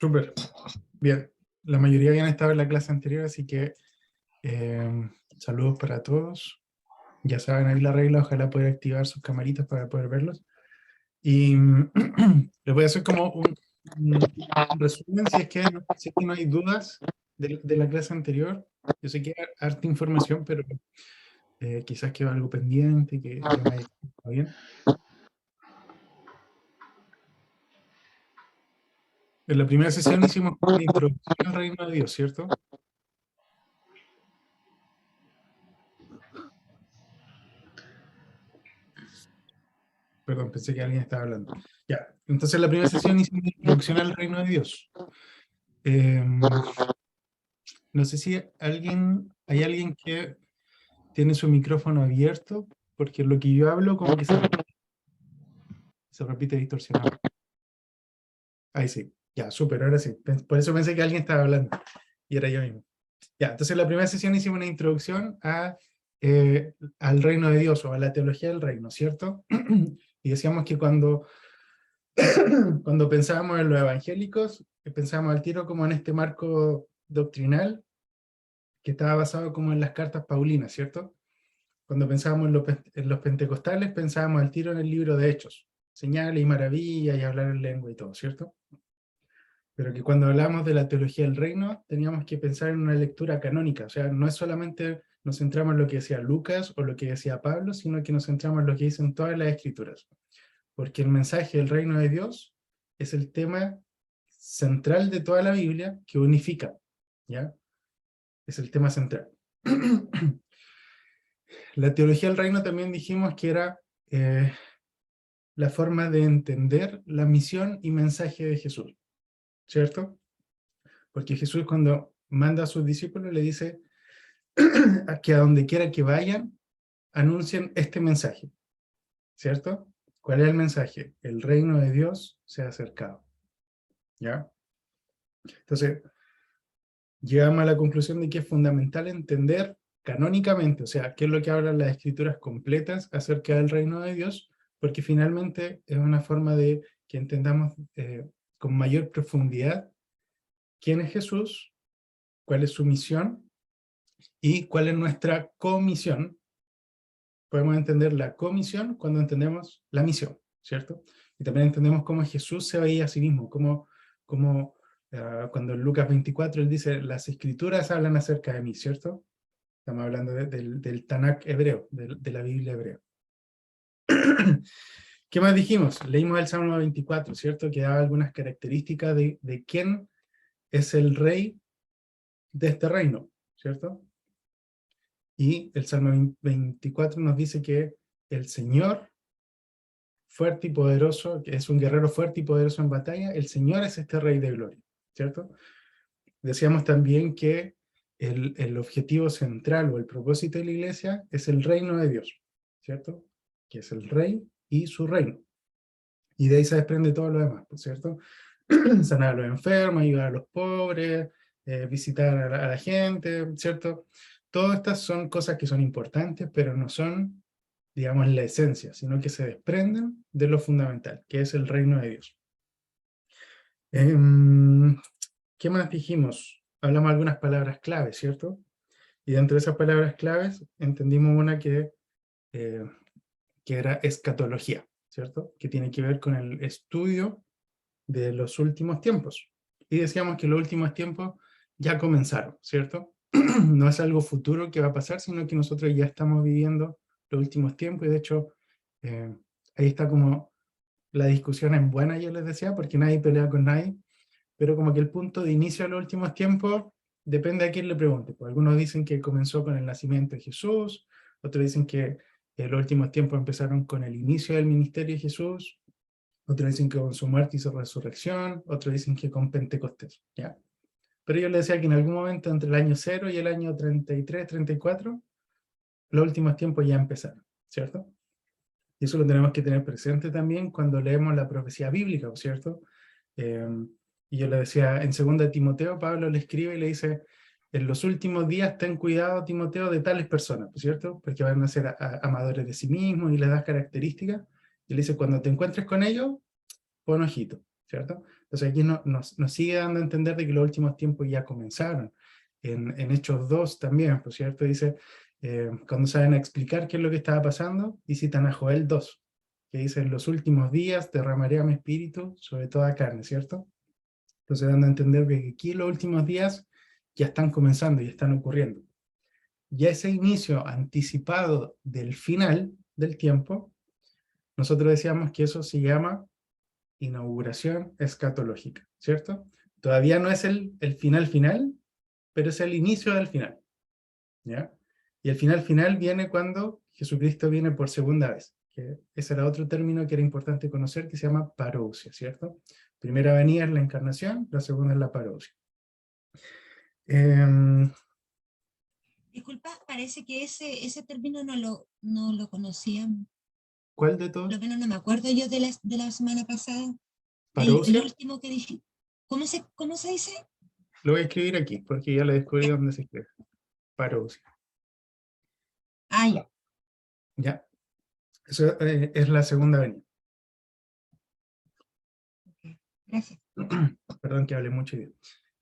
Súper. Bien. La mayoría habían estado en la clase anterior, así que saludos para todos. Ya saben ahí la regla, ojalá poder activar sus camaritas para poder verlos. Y les voy a hacer como un resumen, si es que no hay dudas de la clase anterior. Yo sé que hay harta información, pero quizás quedó algo pendiente, que no haya quedado bien. En la primera sesión hicimos una introducción al reino de Dios, ¿cierto? Perdón, pensé que alguien estaba hablando. Ya, entonces en la primera sesión hicimos una introducción al reino de Dios. No sé si hay alguien que tiene su micrófono abierto, porque lo que yo hablo como que se repite distorsionado. Ahí sí, ya, súper, ahora sí. Por eso pensé que alguien estaba hablando, y era yo mismo. Ya, entonces en la primera sesión hicimos una introducción al reino de Dios, o a la teología del reino, ¿cierto? Y decíamos que cuando pensábamos en los evangélicos, pensábamos al tiro como en este marco doctrinal, que estaba basado como en las cartas paulinas, ¿cierto? Cuando pensábamos en los pentecostales, pensábamos al tiro en el libro de Hechos, señales y maravillas y hablar en lengua y todo, ¿cierto? Pero que cuando hablamos de la teología del reino, teníamos que pensar en una lectura canónica, o sea, no es solamente nos centramos en lo que decía Lucas o lo que decía Pablo, sino que nos centramos en lo que dicen todas las escrituras. Porque el mensaje del reino de Dios es el tema central de toda la Biblia que unifica, ¿ya? Es el tema central. La teología del reino también dijimos que era la forma de entender la misión y mensaje de Jesús, ¿cierto? Porque Jesús cuando manda a sus discípulos le dice que a donde quiera que vayan, anuncien este mensaje, ¿cierto? ¿Cuál es el mensaje? El reino de Dios se ha acercado, ¿ya? Entonces, llegamos a la conclusión de que es fundamental entender canónicamente, o sea, qué es lo que hablan las escrituras completas acerca del reino de Dios, porque finalmente es una forma de que entendamos con mayor profundidad quién es Jesús, cuál es su misión y cuál es nuestra comisión. Podemos entender la comisión cuando entendemos la misión, ¿cierto? Y también entendemos cómo Jesús se veía a sí mismo, cómo cuando en Lucas 24 él dice, las escrituras hablan acerca de mí, ¿cierto? Estamos hablando del Tanakh hebreo, de la Biblia hebrea. ¿Qué más dijimos? Leímos el Salmo 24, ¿cierto? Que daba algunas características de quién es el rey de este reino, ¿cierto? Y el Salmo 24 nos dice que el Señor, fuerte y poderoso, que es un guerrero fuerte y poderoso en batalla, el Señor es este rey de gloria, ¿cierto? Decíamos también que el objetivo central o el propósito de la iglesia es el reino de Dios, ¿cierto? Que es el rey y su reino. Y de ahí se desprende todo lo demás, ¿cierto? Sanar a los enfermos, ayudar a los pobres, visitar a la gente, ¿cierto? Todas estas son cosas que son importantes, pero no son, digamos, la esencia, sino que se desprenden de lo fundamental, que es el reino de Dios. ¿Qué más dijimos? Hablamos de algunas palabras claves, ¿cierto? Y dentro de esas palabras claves entendimos una que era escatología, ¿cierto? Que tiene que ver con el estudio de los últimos tiempos. Y decíamos que los últimos tiempos ya comenzaron, ¿cierto? No es algo futuro que va a pasar, sino que nosotros ya estamos viviendo los últimos tiempos, y de hecho, ahí está como la discusión en buena, yo les decía, porque nadie pelea con nadie, pero como que el punto de inicio de los últimos tiempos depende a quién le pregunte. Pues algunos dicen que comenzó con el nacimiento de Jesús, otros dicen que los últimos tiempos empezaron con el inicio del ministerio de Jesús, otros dicen que con su muerte y su resurrección, otros dicen que con Pentecostés, ¿ya? Pero yo le decía que en algún momento entre el año 0 y el año 33, 34, los últimos tiempos ya empezaron, ¿cierto? Y eso lo tenemos que tener presente también cuando leemos la profecía bíblica, ¿cierto? Y yo le decía, en 2 Timoteo, Pablo le escribe y le dice, en los últimos días ten cuidado, Timoteo, de tales personas, ¿cierto? Porque van a ser amadores de sí mismos y les das características. Y le dice, cuando te encuentres con ellos, pon ojito, ¿cierto? Entonces aquí nos sigue dando a entender de que los últimos tiempos ya comenzaron. En Hechos 2 también, por cierto, dice, cuando saben explicar qué es lo que estaba pasando, y citan a Joel 2, que dice, en los últimos días derramaré a mi espíritu sobre toda carne, ¿cierto? Entonces dando a entender que aquí los últimos días ya están comenzando y están ocurriendo. Ya ese inicio anticipado del final del tiempo, nosotros decíamos que eso se llama inauguración escatológica, ¿cierto? Todavía no es el final final, pero es el inicio del final, ¿ya? Y el final final viene cuando Jesucristo viene por segunda vez, que ese era otro término que era importante conocer, que se llama parousia, ¿cierto? Primera venida es la encarnación, la segunda es la parousia. Disculpa, parece que ese término no lo conocía. ¿Cuál de Por lo todos? menos no me acuerdo yo de la semana pasada. El ¿Parousia? último que dije. Cómo se dice? Lo voy a escribir aquí, porque ya lo descubrí Ya. dónde se escribe. Parousia. Ah, ya. ¿Ya? Eso es la segunda venida. Okay. Gracias. Perdón que hable mucho.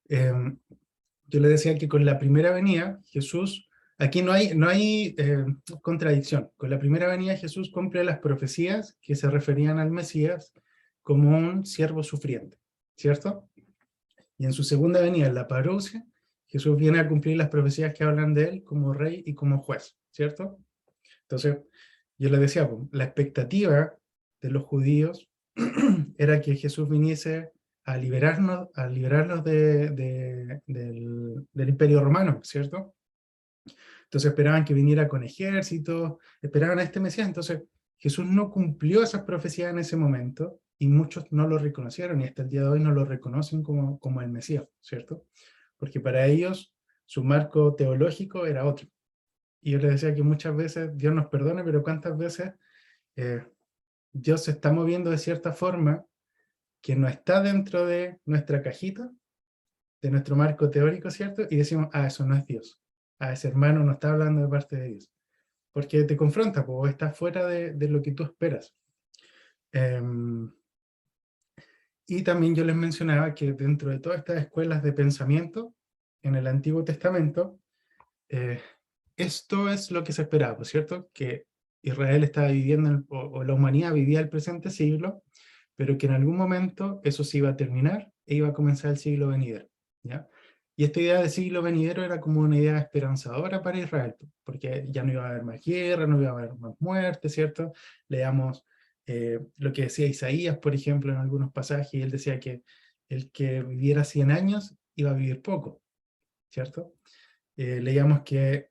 Yo le decía que con la primera venida, Jesús, aquí no hay contradicción. Con la primera venida, Jesús cumple las profecías que se referían al Mesías como un siervo sufriente, ¿cierto? Y en su segunda venida, en la parousia, Jesús viene a cumplir las profecías que hablan de él como rey y como juez, ¿cierto? Entonces, yo le decía, pues, la expectativa de los judíos era que Jesús viniese a liberarnos del Imperio Romano, ¿cierto? Entonces esperaban que viniera con ejército, esperaban a este Mesías. Entonces Jesús no cumplió esas profecías en ese momento y muchos no lo reconocieron y hasta el día de hoy no lo reconocen como el Mesías, ¿cierto? Porque para ellos su marco teológico era otro. Y yo les decía que muchas veces, Dios nos perdone, pero cuántas veces eh, Dios se está moviendo de cierta forma que no está dentro de nuestra cajita, de nuestro marco teórico, ¿cierto? Y decimos, ah, eso no es Dios. Ah, ese hermano no está hablando de parte de Dios. Porque te confronta, pues está fuera de lo que tú esperas. Y también yo les mencionaba que dentro de todas estas escuelas de pensamiento en el Antiguo Testamento, eh, esto es lo que se esperaba, ¿cierto? Que Israel estaba viviendo, o la humanidad vivía el presente siglo, pero que en algún momento eso se iba a terminar e iba a comenzar el siglo venidero, ¿ya? Y esta idea de siglo venidero era como una idea esperanzadora para Israel, porque ya no iba a haber más guerra, no iba a haber más muerte, ¿cierto? Leamos lo que decía Isaías, por ejemplo, en algunos pasajes, y él decía que el que viviera 100 años iba a vivir poco, ¿cierto? Leíamos que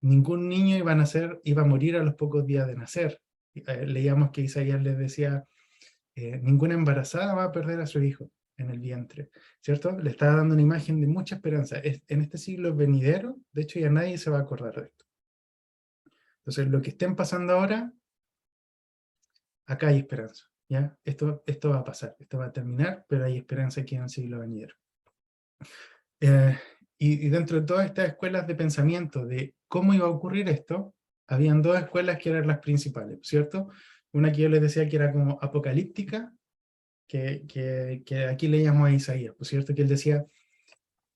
ningún niño iba a morir a los pocos días de nacer. Leíamos que Isaías les decía, ninguna embarazada va a perder a su hijo en el vientre, ¿cierto? Le estaba dando una imagen de mucha esperanza. En este siglo venidero, de hecho, ya nadie se va a acordar de esto. Entonces, lo que estén pasando ahora, acá hay esperanza, ¿ya? Esto va a pasar, esto va a terminar, pero hay esperanza aquí en el siglo venidero. Eh, y dentro de todas estas escuelas de pensamiento de cómo iba a ocurrir esto, habían dos escuelas que eran las principales, ¿cierto? Una que yo les decía que era como apocalíptica, que aquí leíamos a Isaías, ¿por cierto? Que él decía,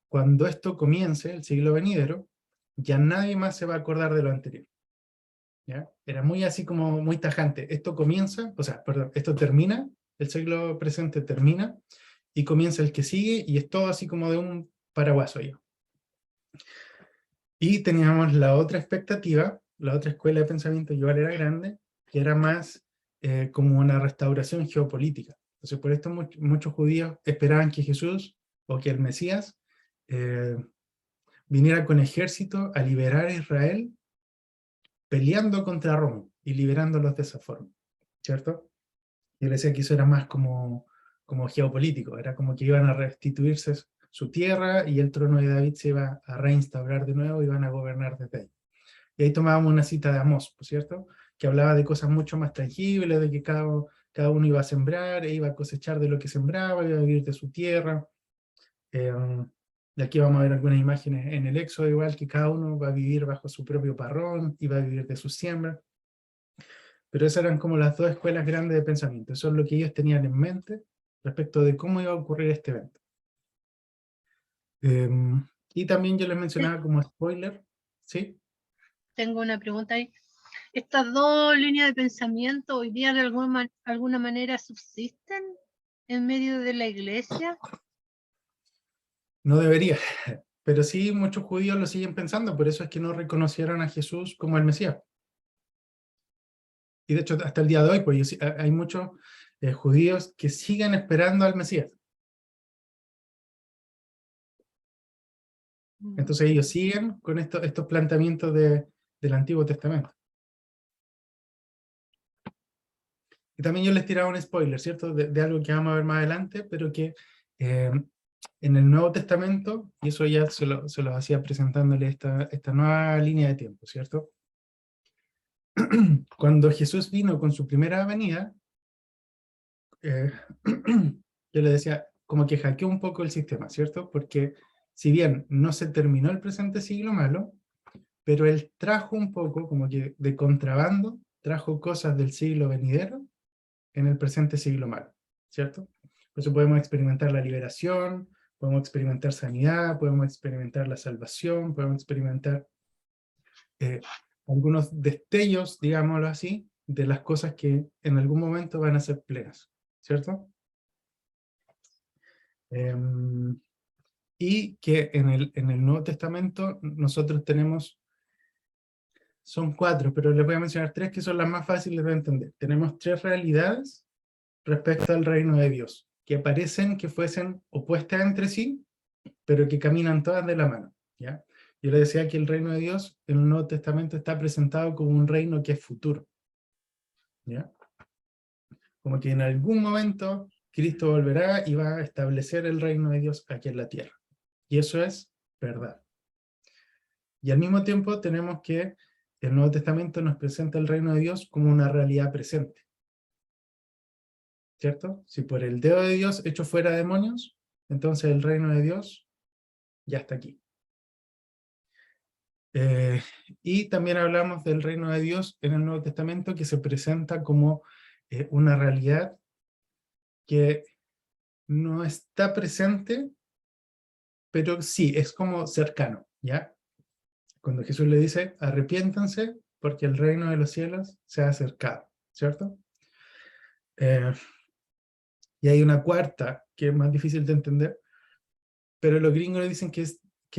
cuando esto comience, el siglo venidero, ya nadie más se va a acordar de lo anterior, ¿ya? Era muy así como muy tajante. Esto comienza, o sea, perdón, esto termina, el siglo presente termina, y comienza el que sigue, y es todo así como de un paraguaso ya. Y teníamos la otra expectativa, la otra escuela de pensamiento igual era grande, que era más como una restauración geopolítica. Entonces por esto muchos judíos esperaban que Jesús o que el Mesías eh, viniera con ejército a liberar a Israel peleando contra Roma y liberándolos de esa forma, ¿cierto? Yo le decía que eso era más como geopolítico, era como que iban a restituirse su tierra y el trono de David se iba a reinstaurar de nuevo y iban a gobernar desde ahí. Y ahí tomábamos una cita de Amós, ¿por cierto? Que hablaba de cosas mucho más tangibles, de que cada uno iba a sembrar, e iba a cosechar de lo que sembraba, iba a vivir de su tierra. Eh, de aquí vamos a ver algunas imágenes en el Éxodo, igual que cada uno va a vivir bajo su propio parrón y va a vivir de su siembra. Pero esas eran como las dos escuelas grandes de pensamiento. Eso es lo que ellos tenían en mente respecto de cómo iba a ocurrir este evento. Y también yo les mencionaba como spoiler, ¿sí? Tengo una pregunta ahí. ¿Estas dos líneas de pensamiento hoy día de alguna manera subsisten en medio de la iglesia? No debería, pero sí muchos judíos lo siguen pensando, por eso es que no reconocieron a Jesús como el Mesías. Y de hecho hasta el día de hoy, pues hay muchos judíos que siguen esperando al Mesías. Entonces ellos siguen con estos planteamientos del Antiguo Testamento. Y también yo les tiraba un spoiler, ¿cierto? De algo que vamos a ver más adelante, pero que en el Nuevo Testamento, y eso ya se lo hacía presentándole esta nueva línea de tiempo, ¿cierto? Cuando Jesús vino con su primera venida, yo le decía, como que hackeó un poco el sistema, ¿cierto? Porque si bien no se terminó el presente siglo malo, pero él trajo un poco, como que de contrabando, trajo cosas del siglo venidero en el presente siglo malo, ¿cierto? Por eso podemos experimentar la liberación, podemos experimentar sanidad, podemos experimentar la salvación, podemos experimentar algunos destellos, digámoslo así, de las cosas que en algún momento van a ser plenas, ¿cierto? Y que en el Nuevo Testamento nosotros tenemos, son 4, pero les voy a mencionar 3 que son las más fáciles de entender. Tenemos 3 realidades respecto al reino de Dios, que parecen que fuesen opuestas entre sí, pero que caminan todas de la mano, ¿ya? Yo les decía que el reino de Dios en el Nuevo Testamento está presentado como un reino que es futuro, ¿ya? Como que en algún momento Cristo volverá y va a establecer el reino de Dios aquí en la tierra. Y eso es verdad. Y al mismo tiempo tenemos que el Nuevo Testamento nos presenta el reino de Dios como una realidad presente, ¿cierto? Si por el dedo de Dios echo fuera demonios, entonces el reino de Dios ya está aquí. Y también hablamos del reino de Dios en el Nuevo Testamento que se presenta como una realidad que no está presente, pero sí, es como cercano, ¿ya? Cuando Jesús le dice, arrepiéntanse porque el reino de los cielos se ha acercado, ¿cierto? Y hay una cuarta que es más difícil de entender, pero los gringos le dicen que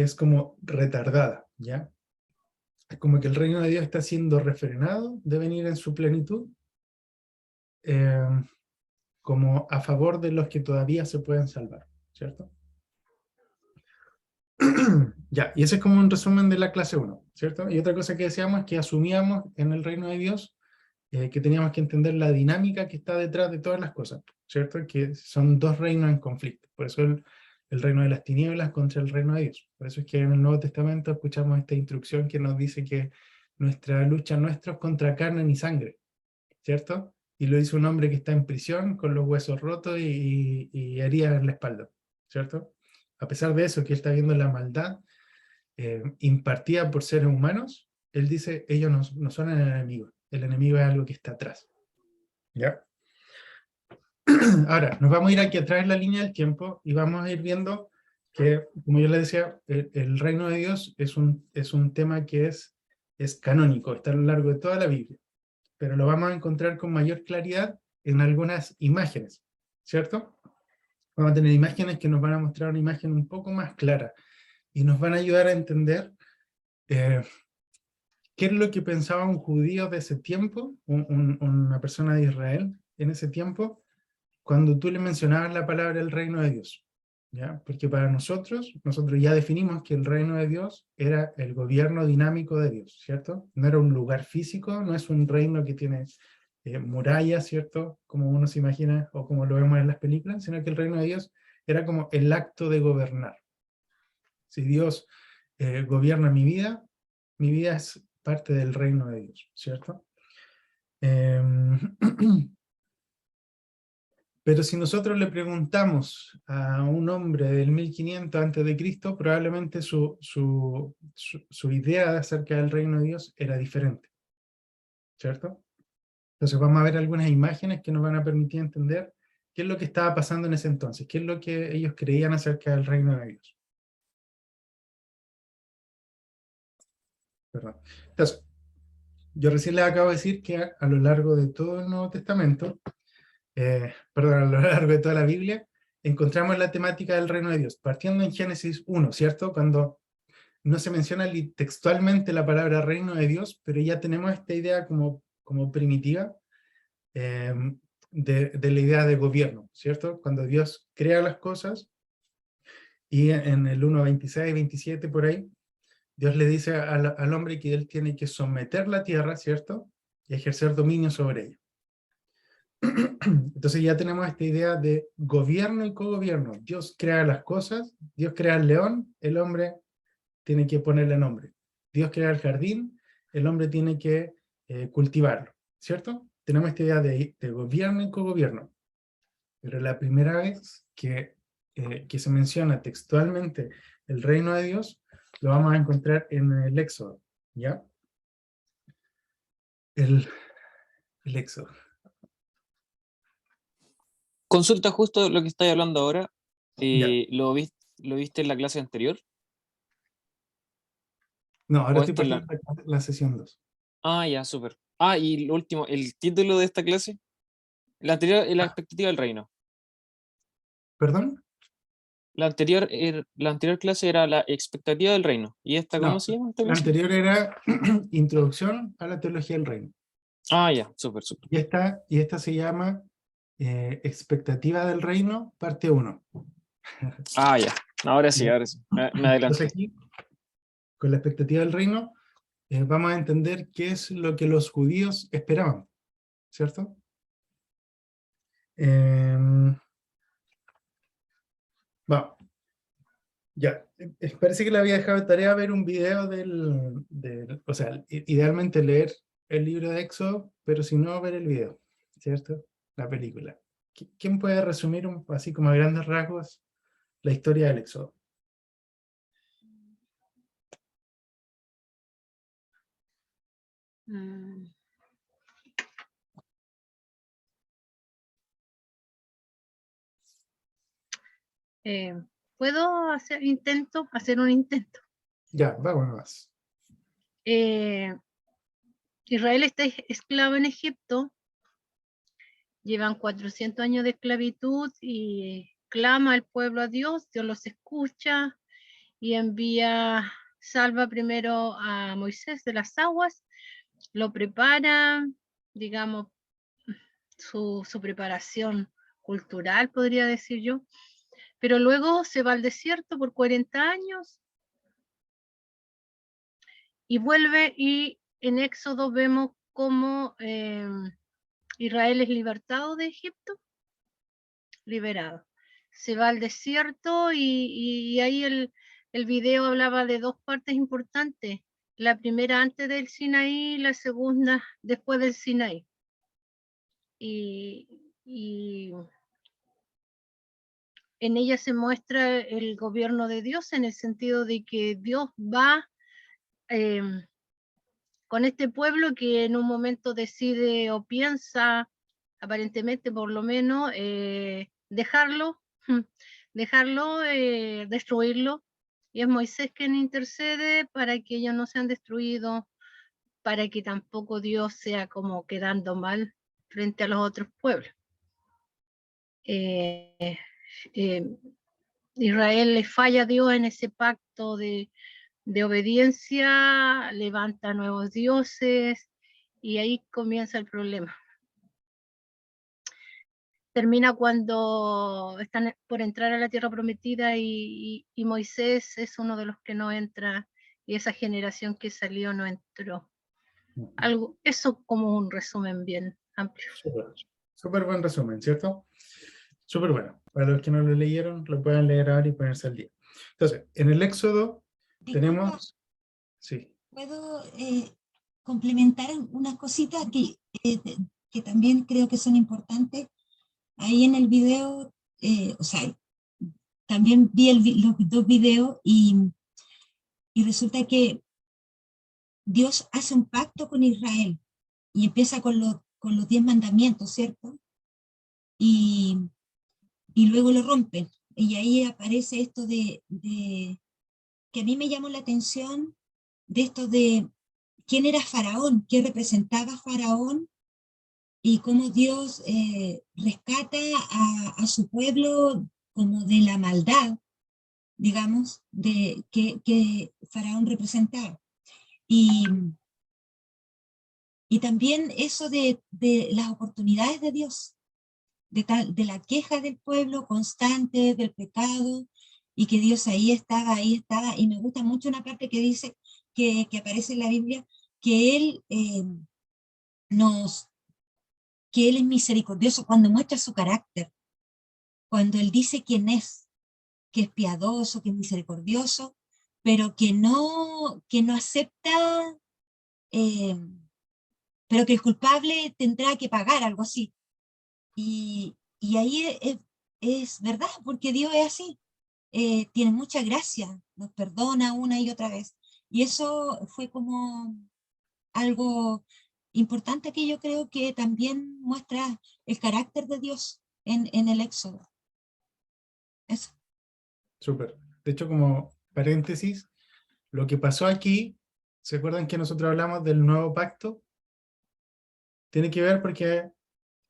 es como retardada, ¿ya? Es como que el reino de Dios está siendo refrenado de venir en su plenitud, como a favor de los que todavía se pueden salvar, ¿cierto? Ya, y ese es como un resumen de la clase 1, ¿cierto? Y otra cosa que decíamos es que asumíamos en el reino de Dios que teníamos que entender la dinámica que está detrás de todas las cosas, ¿cierto? Que son dos reinos en conflicto. Por eso el reino de las tinieblas contra el reino de Dios. Por eso es que en el Nuevo Testamento escuchamos esta instrucción que nos dice que nuestra lucha no es contra carne ni sangre, ¿cierto? Y lo dice un hombre que está en prisión con los huesos rotos y heridas en la espalda, ¿cierto? A pesar de eso, que él está viendo la maldad impartida por seres humanos, él dice, ellos no son el enemigo es algo que está atrás. ¿Ya? Ahora, nos vamos a ir aquí atrás en la línea del tiempo y vamos a ir viendo que, como yo les decía, el reino de Dios es un tema que es canónico, está a lo largo de toda la Biblia, pero lo vamos a encontrar con mayor claridad en algunas imágenes, ¿cierto? Vamos a tener imágenes que nos van a mostrar una imagen un poco más clara y nos van a ayudar a entender qué es lo que pensaba un judío de ese tiempo, una persona de Israel en ese tiempo, cuando tú le mencionabas la palabra el reino de Dios, ¿ya? Porque para nosotros ya definimos que el reino de Dios era el gobierno dinámico de Dios, ¿cierto? No era un lugar físico, no es un reino que tiene murallas, ¿cierto? Como uno se imagina o como lo vemos en las películas, sino que el reino de Dios era como el acto de gobernar. Si Dios gobierna mi vida es parte del reino de Dios, ¿cierto? Pero si nosotros le preguntamos a un hombre del 1500 antes de Cristo, probablemente su idea acerca del reino de Dios era diferente, ¿cierto? Entonces vamos a ver algunas imágenes que nos van a permitir entender ¿Qué es lo que estaba pasando en ese entonces? ¿Qué es lo que ellos creían acerca del reino de Dios? Perdón. Entonces, yo recién les acabo de decir que a lo largo de todo el Nuevo Testamento, perdón, a lo largo de toda la Biblia, encontramos la temática del reino de Dios, partiendo en Génesis 1, ¿cierto? Cuando no se menciona textualmente la palabra reino de Dios, pero ya tenemos esta idea como primitiva eh, de la idea de gobierno, ¿cierto? Cuando Dios crea las cosas, y en el 1:26, 27 por ahí, Dios le dice al hombre que él tiene que someter la tierra, ¿cierto? Y ejercer dominio sobre ella. Entonces ya tenemos esta idea de gobierno y cogobierno. Dios crea las cosas, Dios crea el león, el hombre tiene que ponerle nombre. Dios crea el jardín, el hombre tiene que cultivarlo, ¿cierto? Tenemos esta idea de gobierno y cogobierno. Pero la primera vez que se menciona textualmente el reino de Dios, lo vamos a encontrar en el Éxodo, ¿ya? El Éxodo. Consulta justo lo que estáis hablando ahora. Ya. ¿Lo viste en la clase anterior? No, ahora ¿O estoy esta es partiendo la sesión 2. Ah, ya, súper. Ah, y lo último, el título de esta clase. La anterior, la expectativa del reino. ¿Perdón? La anterior clase era la expectativa del reino. ¿Y esta cómo No, se llama esta la clase? anterior era Introducción a la Teología del Reino. Ah, ya, súper, súper. Y esta se llama Expectativa del Reino, parte 1. Ah, ya. Ahora sí, ¿Ya? ahora sí. Me Entonces adelanté. aquí, con la expectativa del reino, vamos a entender qué es lo que los judíos esperaban, ¿cierto? Vamos, ya. Parece que le había dejado de tarea ver un video o sea, idealmente leer el libro de Éxodo, pero si no, ver el video, ¿cierto? La película. ¿Quién puede resumir así como a grandes rasgos la historia del Éxodo? Mm. ¿Puedo hacer un intento? Ya, vámonos. Israel está esclavo en Egipto, llevan 400 años de esclavitud y clama al pueblo a Dios, Dios los escucha y salva primero a Moisés de las aguas, lo prepara, digamos, su preparación cultural, podría decir yo, pero luego se va al desierto por 40 años y vuelve, y en Éxodo vemos cómo Israel es libertado de Egipto, liberado. Se va al desierto y ahí el video hablaba de dos partes importantes. La primera antes del Sinaí, la segunda después del Sinaí. Y en ella se muestra el gobierno de Dios en el sentido de que Dios va con este pueblo que en un momento decide o piensa, aparentemente por lo menos, dejarlo, destruirlo, y es Moisés quien intercede para que ellos no sean destruidos, para que tampoco Dios sea como quedando mal frente a los otros pueblos. Israel le falla a Dios en ese pacto de obediencia, levanta nuevos dioses y ahí comienza el problema. Termina cuando están por entrar a la tierra prometida y Moisés es uno de los que no entra y esa generación que salió no entró. Eso como un resumen bien amplio. Súper buen resumen, ¿cierto? Súper bueno. Para los que no lo leyeron, lo pueden leer ahora y ponerse al día. Entonces, en el Éxodo tenemos... Sí. ¿Puedo complementar unas cositas que también creo que son importantes? Ahí en el video, o sea, también vi los dos videos y resulta que Dios hace un pacto con Israel y empieza con los 10 mandamientos, ¿cierto? Y y luego lo rompen. Y ahí aparece esto que a mí me llamó la atención, de esto de quién era Faraón, qué representaba Faraón, y cómo Dios rescata a su pueblo como de la maldad, digamos, que Faraón representaba. Y también eso de las oportunidades de Dios, de la queja del pueblo constante, del pecado, y que Dios ahí estaba, y me gusta mucho una parte que dice, que aparece en la Biblia, que Él, que Él es misericordioso cuando muestra su carácter, cuando Él dice quién es, que es piadoso, que es misericordioso, pero que no acepta, eh, pero que el culpable tendrá que pagar, algo así. Y ahí es verdad, porque Dios es así, tiene mucha gracia, nos perdona una y otra vez. Y eso fue como algo importante que yo creo que también muestra el carácter de Dios en el Éxodo. Eso. Súper. De hecho, como paréntesis, lo que pasó aquí, ¿se acuerdan que nosotros hablamos del nuevo pacto? Tiene que ver porque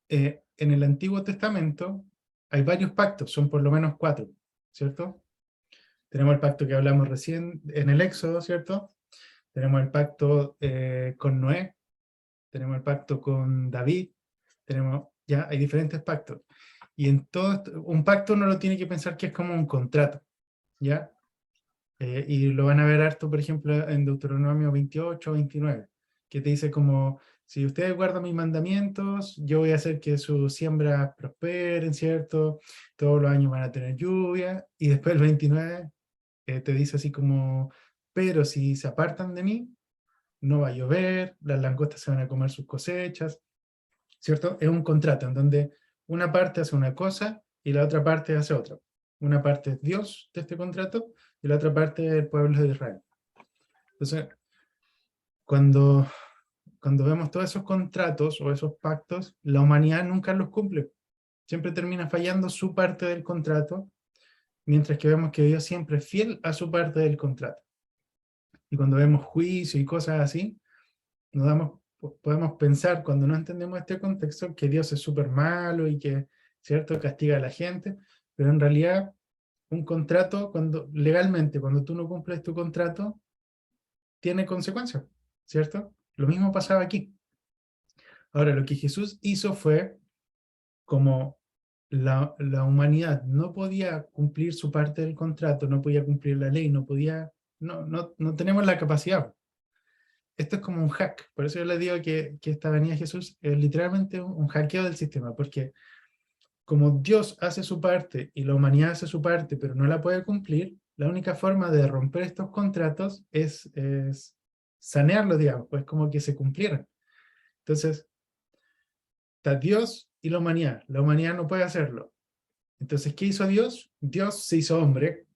en el Antiguo Testamento hay varios pactos, son por lo menos 4, ¿cierto? Tenemos el pacto que hablamos recién en el Éxodo, ¿cierto? Tenemos el pacto con Noé, tenemos el pacto con David, ya hay diferentes pactos. Y en todo un pacto uno lo tiene que pensar que es como un contrato, ¿ya? Y lo van a ver harto, por ejemplo, en Deuteronomio 28, 29, que te dice como, si ustedes guardan mis mandamientos, yo voy a hacer que sus siembras prosperen, ¿cierto? Todos los años van a tener lluvia, y después el 29 te dice así como, pero si se apartan de mí, no va a llover, las langostas se van a comer sus cosechas, ¿cierto? Es un contrato en donde una parte hace una cosa y la otra parte hace otra. Una parte es Dios de este contrato y la otra parte es el pueblo de Israel. Entonces, cuando vemos todos esos contratos o esos pactos, la humanidad nunca los cumple. Siempre termina fallando su parte del contrato, mientras que vemos que Dios siempre es fiel a su parte del contrato. Y cuando vemos juicio y cosas así, podemos pensar, cuando no entendemos este contexto, que Dios es súper malo y que, ¿cierto?, castiga a la gente, pero en realidad un contrato, legalmente, cuando tú no cumples tu contrato, tiene consecuencias, ¿cierto? Lo mismo pasaba aquí. Ahora, lo que Jesús hizo fue, como la humanidad no podía cumplir su parte del contrato, no podía cumplir la ley, no tenemos la capacidad. Esto es como un hack, por eso yo les digo que esta venida de Jesús es literalmente un hackeo del sistema, porque como Dios hace su parte y la humanidad hace su parte, pero no la puede cumplir, la única forma de romper estos contratos es sanearlos, digamos, pues como que se cumplieran. Entonces, está Dios y la humanidad no puede hacerlo. Entonces, ¿qué hizo Dios? Dios se hizo hombre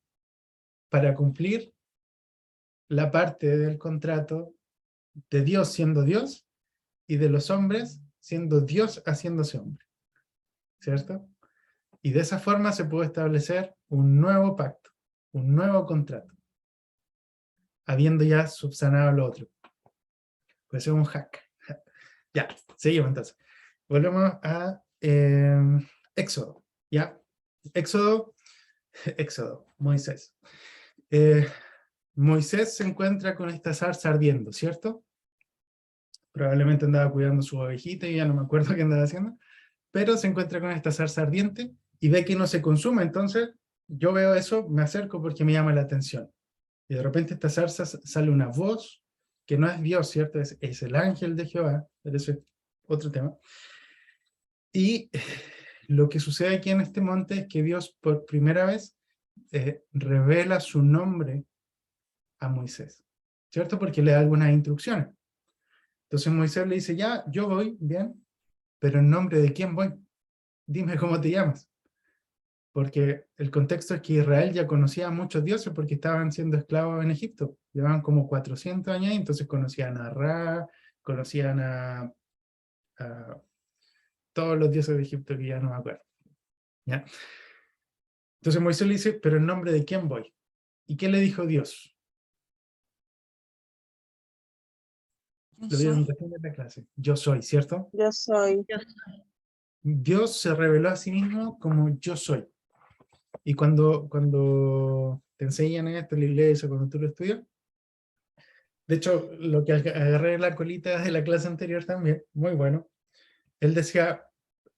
para cumplir la parte del contrato de Dios siendo Dios y de los hombres siendo Dios haciéndose hombre, ¿cierto? Y de esa forma se puede establecer un nuevo pacto, un nuevo contrato, habiendo ya subsanado lo otro. Puede ser un hack. Ya, seguimos entonces. Volvemos a Éxodo, ¿ya? Éxodo, Moisés. Moisés se encuentra con esta zarza ardiendo, ¿cierto? Probablemente andaba cuidando su ovejita y ya no me acuerdo qué andaba haciendo, pero se encuentra con esta zarza ardiente y ve que no se consume. Entonces yo veo eso, me acerco porque me llama la atención. Y de repente esta zarza sale una voz que no es Dios, ¿cierto? Es el ángel de Jehová, pero ese es otro tema. Y lo que sucede aquí en este monte es que Dios por primera vez revela su nombre a Moisés, ¿cierto? Porque le da algunas instrucciones. Entonces Moisés le dice, ya, yo voy, bien, pero ¿en nombre de quién voy? Dime cómo te llamas. Porque el contexto es que Israel ya conocía a muchos dioses porque estaban siendo esclavos en Egipto. Llevaban como 400 años y entonces conocían a Ra, conocían a todos los dioses de Egipto que ya no me acuerdo. ¿Ya? Entonces Moisés le dice, pero ¿en nombre de quién voy? ¿Y qué le dijo Dios? Yo Lo vieron soy. recién en la clase. Yo soy, ¿cierto? Yo soy. Dios se reveló a sí mismo como yo soy. Y cuando te enseñan esto en la iglesia, cuando tú lo estudias, de hecho, lo que agarré en la colita de la clase anterior también, muy bueno, él decía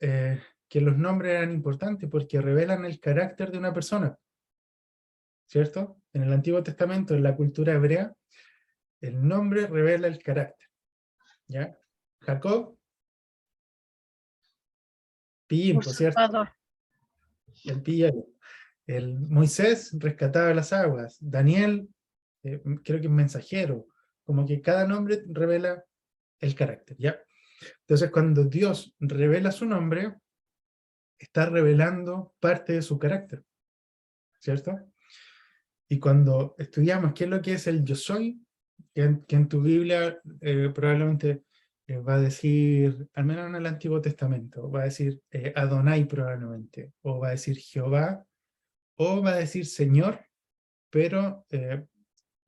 que los nombres eran importantes porque revelan el carácter de una persona, ¿cierto? En el Antiguo Testamento, en la cultura hebrea, el nombre revela el carácter, ¿ya? Jacob, pillín, por cierto, Usurpador. el pillín. El Moisés rescataba las aguas, Daniel, creo que es mensajero, como que cada nombre revela el carácter, ¿ya? Entonces, cuando Dios revela su nombre, está revelando parte de su carácter, ¿cierto? Y cuando estudiamos qué es lo que es el yo soy, que en tu Biblia probablemente va a decir, al menos en el Antiguo Testamento, va a decir Adonai probablemente, o va a decir Jehová, o va a decir Señor, pero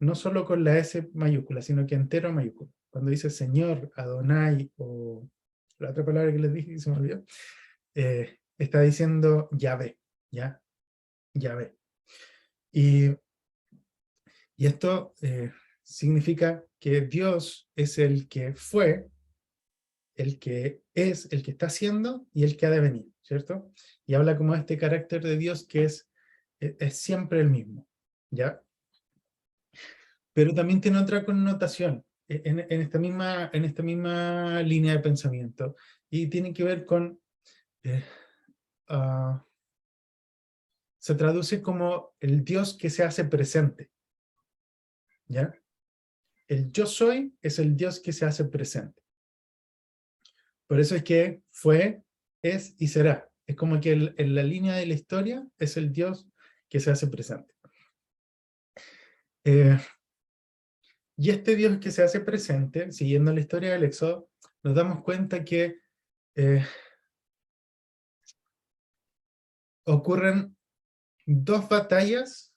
no solo con la S mayúscula, sino que entero mayúscula. Cuando dice Señor, Adonai, o la otra palabra que les dije, que se me olvidó, está diciendo Yahvé, ¿ya? Yahvé. Y esto significa que Dios es el que fue, el que es, el que está haciendo y el que ha de venir, ¿cierto? Y habla como este carácter de Dios que es siempre el mismo, ¿ya? Pero también tiene otra connotación en esta misma línea de pensamiento, y tiene que ver con, se traduce como el Dios que se hace presente, ¿ya? El yo soy es el Dios que se hace presente. Por eso es que fue, es y será. Es como que en la línea de la historia es el Dios que se hace presente. Y este Dios que se hace presente, siguiendo la historia del Éxodo, nos damos cuenta que ocurren dos batallas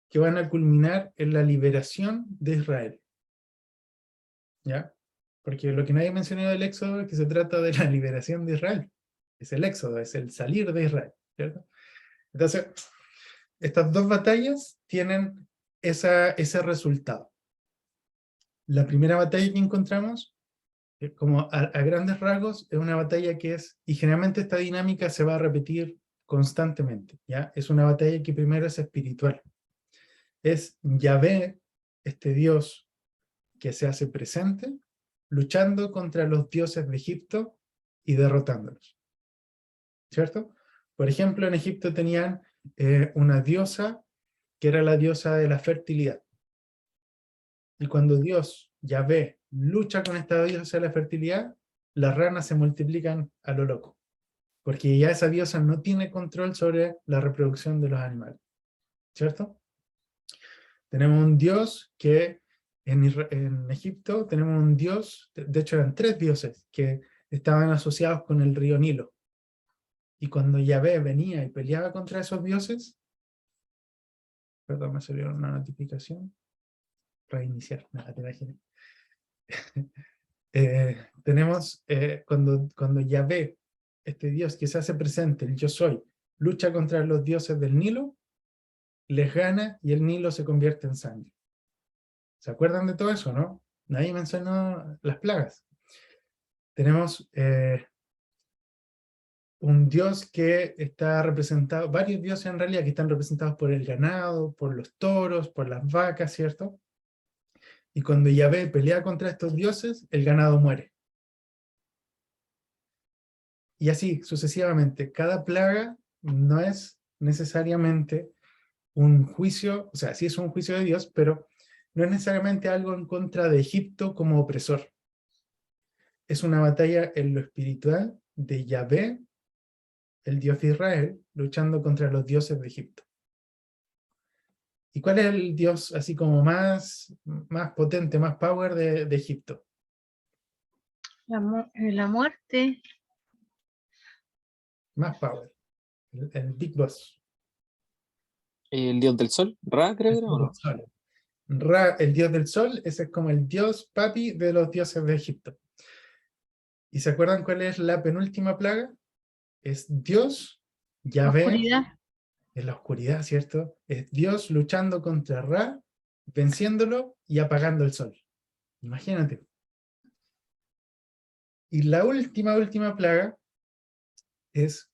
que van a culminar en la liberación de Israel, ¿ya? Porque lo que nadie mencionó del Éxodo es que se trata de la liberación de Israel. Es el Éxodo, es el salir de Israel, ¿cierto? Entonces, estas dos batallas tienen ese resultado. La primera batalla que encontramos, como a grandes rasgos, es una batalla que es, y generalmente esta dinámica se va a repetir constantemente, ¿ya? Es una batalla que primero es espiritual. Es Yahvé, este Dios que se hace presente, luchando contra los dioses de Egipto y derrotándolos, ¿cierto? Por ejemplo, en Egipto tenían una diosa que era la diosa de la fertilidad. Y cuando Dios, Yahvé, lucha con esta diosa de la fertilidad, las ranas se multiplican a lo loco, porque ya esa diosa no tiene control sobre la reproducción de los animales, ¿cierto? Tenemos un dios que en Egipto tenemos un dios, de hecho eran tres dioses que estaban asociados con el río Nilo. Y cuando Yahvé venía y peleaba contra esos dioses, perdón, me salió una notificación, reiniciar, nada, te imaginas. Tenemos cuando Yahvé, este Dios que se hace presente, el yo soy, lucha contra los dioses del Nilo, les gana y el Nilo se convierte en sangre. ¿Se acuerdan de todo eso, no? Nadie mencionó las plagas. Tenemos un Dios que está representado, varios dioses en realidad que están representados por el ganado, por los toros, por las vacas, ¿cierto? Y cuando Yahvé pelea contra estos dioses, el ganado muere. Y así sucesivamente. Cada plaga no es necesariamente un juicio, o sea, sí es un juicio de Dios, pero no es necesariamente algo en contra de Egipto como opresor. Es una batalla en lo espiritual de Yahvé, el Dios de Israel, luchando contra los dioses de Egipto. ¿Y cuál es el Dios así como más potente, más power de Egipto? La muerte. Más power. El Big Boss. El dios del sol, Ra, creo que El era, dios ¿o del no? sol. Ra, el dios del sol, ese es como el dios papi de los dioses de Egipto. ¿Y se acuerdan cuál es la penúltima plaga? Es Dios, Yahvé, Oscuridad. en la oscuridad, ¿cierto? Es Dios luchando contra Ra, venciéndolo y apagando el sol. Imagínate. Y la última plaga es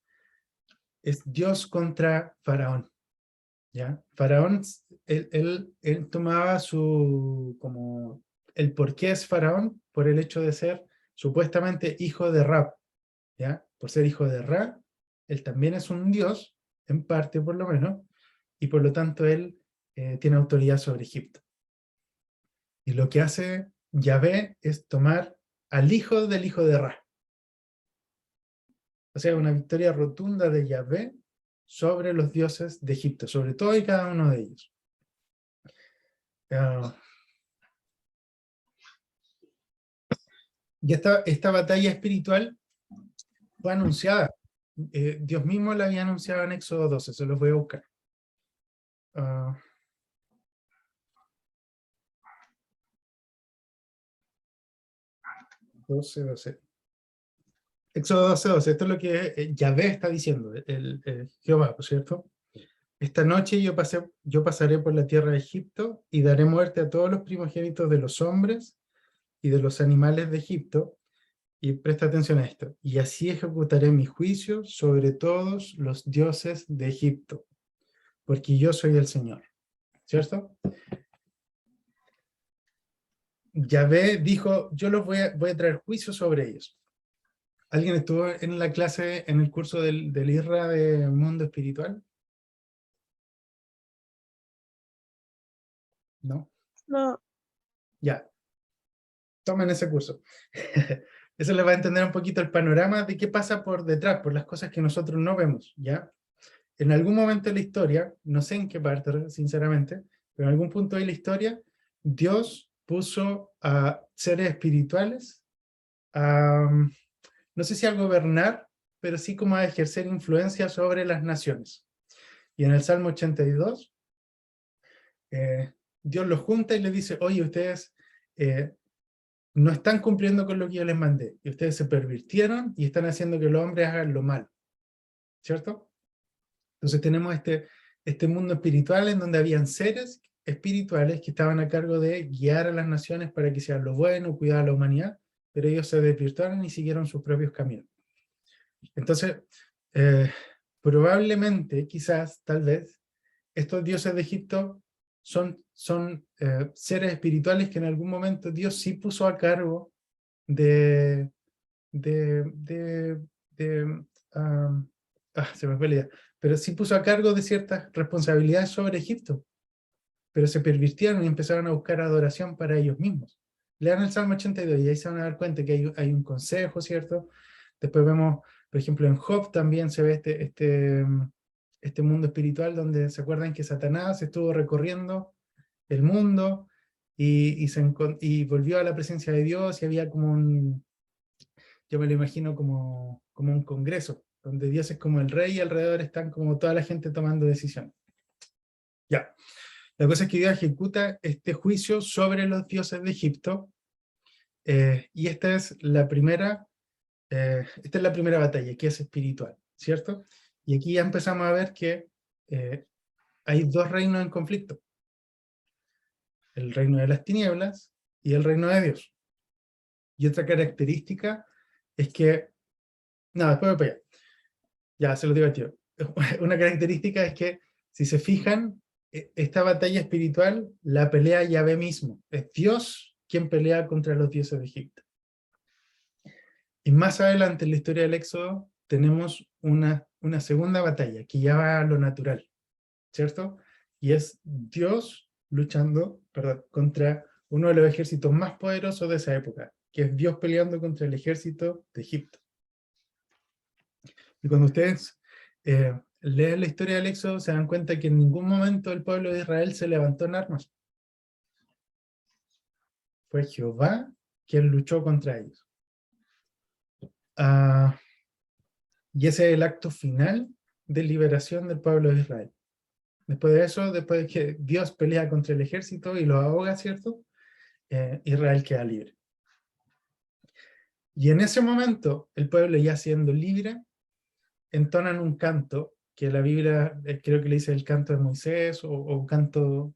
Dios contra Faraón. ¿Ya? Faraón, él tomaba como el por qué es Faraón por el hecho de ser supuestamente hijo de Ra, ¿ya? Por ser hijo de Ra, él también es un dios, en parte por lo menos, y por lo tanto él tiene autoridad sobre Egipto. Y lo que hace Yahvé es tomar al hijo del hijo de Ra. O sea, una victoria rotunda de Yahvé sobre los dioses de Egipto, sobre todo y cada uno de ellos. Y esta batalla espiritual fue anunciada. Dios mismo la había anunciado en Éxodo 12, se los voy a buscar. 12. Éxodo 12. Esto es lo que Yahvé está diciendo, el Jehová, ¿por cierto? Esta noche yo pasaré por la tierra de Egipto y daré muerte a todos los primogénitos de los hombres y de los animales de Egipto. Y presta atención a esto. Y así ejecutaré mi juicio sobre todos los dioses de Egipto, porque yo soy el Señor. ¿Cierto? Yahvé dijo, yo voy a traer juicio sobre ellos. ¿Alguien estuvo en la clase, en el curso del IRRA de Mundo Espiritual? ¿No? No, Ya, tomen ese curso. Eso les va a entender un poquito el panorama de qué pasa por detrás, por las cosas que nosotros no vemos, ¿ya? En algún momento de la historia, no sé en qué parte, sinceramente, pero en algún punto de la historia, Dios puso a seres espirituales a, no sé si a gobernar, pero sí como a ejercer influencia sobre las naciones. Y en el Salmo 82, Dios los junta y les dice, oye, ustedes no están cumpliendo con lo que yo les mandé, y ustedes se pervirtieron y están haciendo que los hombres hagan lo malo, ¿cierto? Entonces tenemos este mundo espiritual en donde habían seres espirituales que estaban a cargo de guiar a las naciones para que hicieran lo bueno, cuidar a la humanidad, pero ellos se desvirtuaron y siguieron sus propios caminos. Entonces, probablemente, quizás, tal vez, estos dioses de Egipto son seres espirituales que en algún momento Dios sí puso a cargo de se me fue la idea, pero sí puso a cargo de ciertas responsabilidades sobre Egipto, pero se pervirtieron y empezaron a buscar adoración para ellos mismos. Lean el Salmo 82 y ahí se van a dar cuenta que hay un consejo, ¿cierto? Después vemos, por ejemplo, en Job también se ve este mundo espiritual donde se acuerdan que Satanás estuvo recorriendo el mundo y volvió a la presencia de Dios y había como yo me lo imagino como un congreso, donde Dios es como el rey y alrededor están como toda la gente tomando decisiones. Ya, la cosa es que Dios ejecuta este juicio sobre los dioses de Egipto, y esta es la primera batalla, que es espiritual, ¿cierto? Y aquí ya empezamos a ver que hay dos reinos en conflicto, el reino de las tinieblas y el reino de Dios. Y otra característica es que, no, después voy para allá. Ya, se lo digo al tío. Una característica es que, si se fijan, esta batalla espiritual la pelea Yahvé mismo. Es Dios quien pelea contra los dioses de Egipto. Y más adelante en la historia del Éxodo tenemos una segunda batalla que ya va a lo natural, ¿cierto? Y es Dios luchando, contra uno de los ejércitos más poderosos de esa época, que es Dios peleando contra el ejército de Egipto. Y cuando ustedes leen la historia del Éxodo, se dan cuenta que en ningún momento el pueblo de Israel se levantó en armas. Fue Jehová quien luchó contra ellos. Y ese es el acto final de liberación del pueblo de Israel. Después de eso, después de que Dios pelea contra el ejército y los ahoga, ¿cierto? Israel queda libre. Y en ese momento, el pueblo ya siendo libre, entonan un canto, que la Biblia creo que le dice el canto de Moisés o canto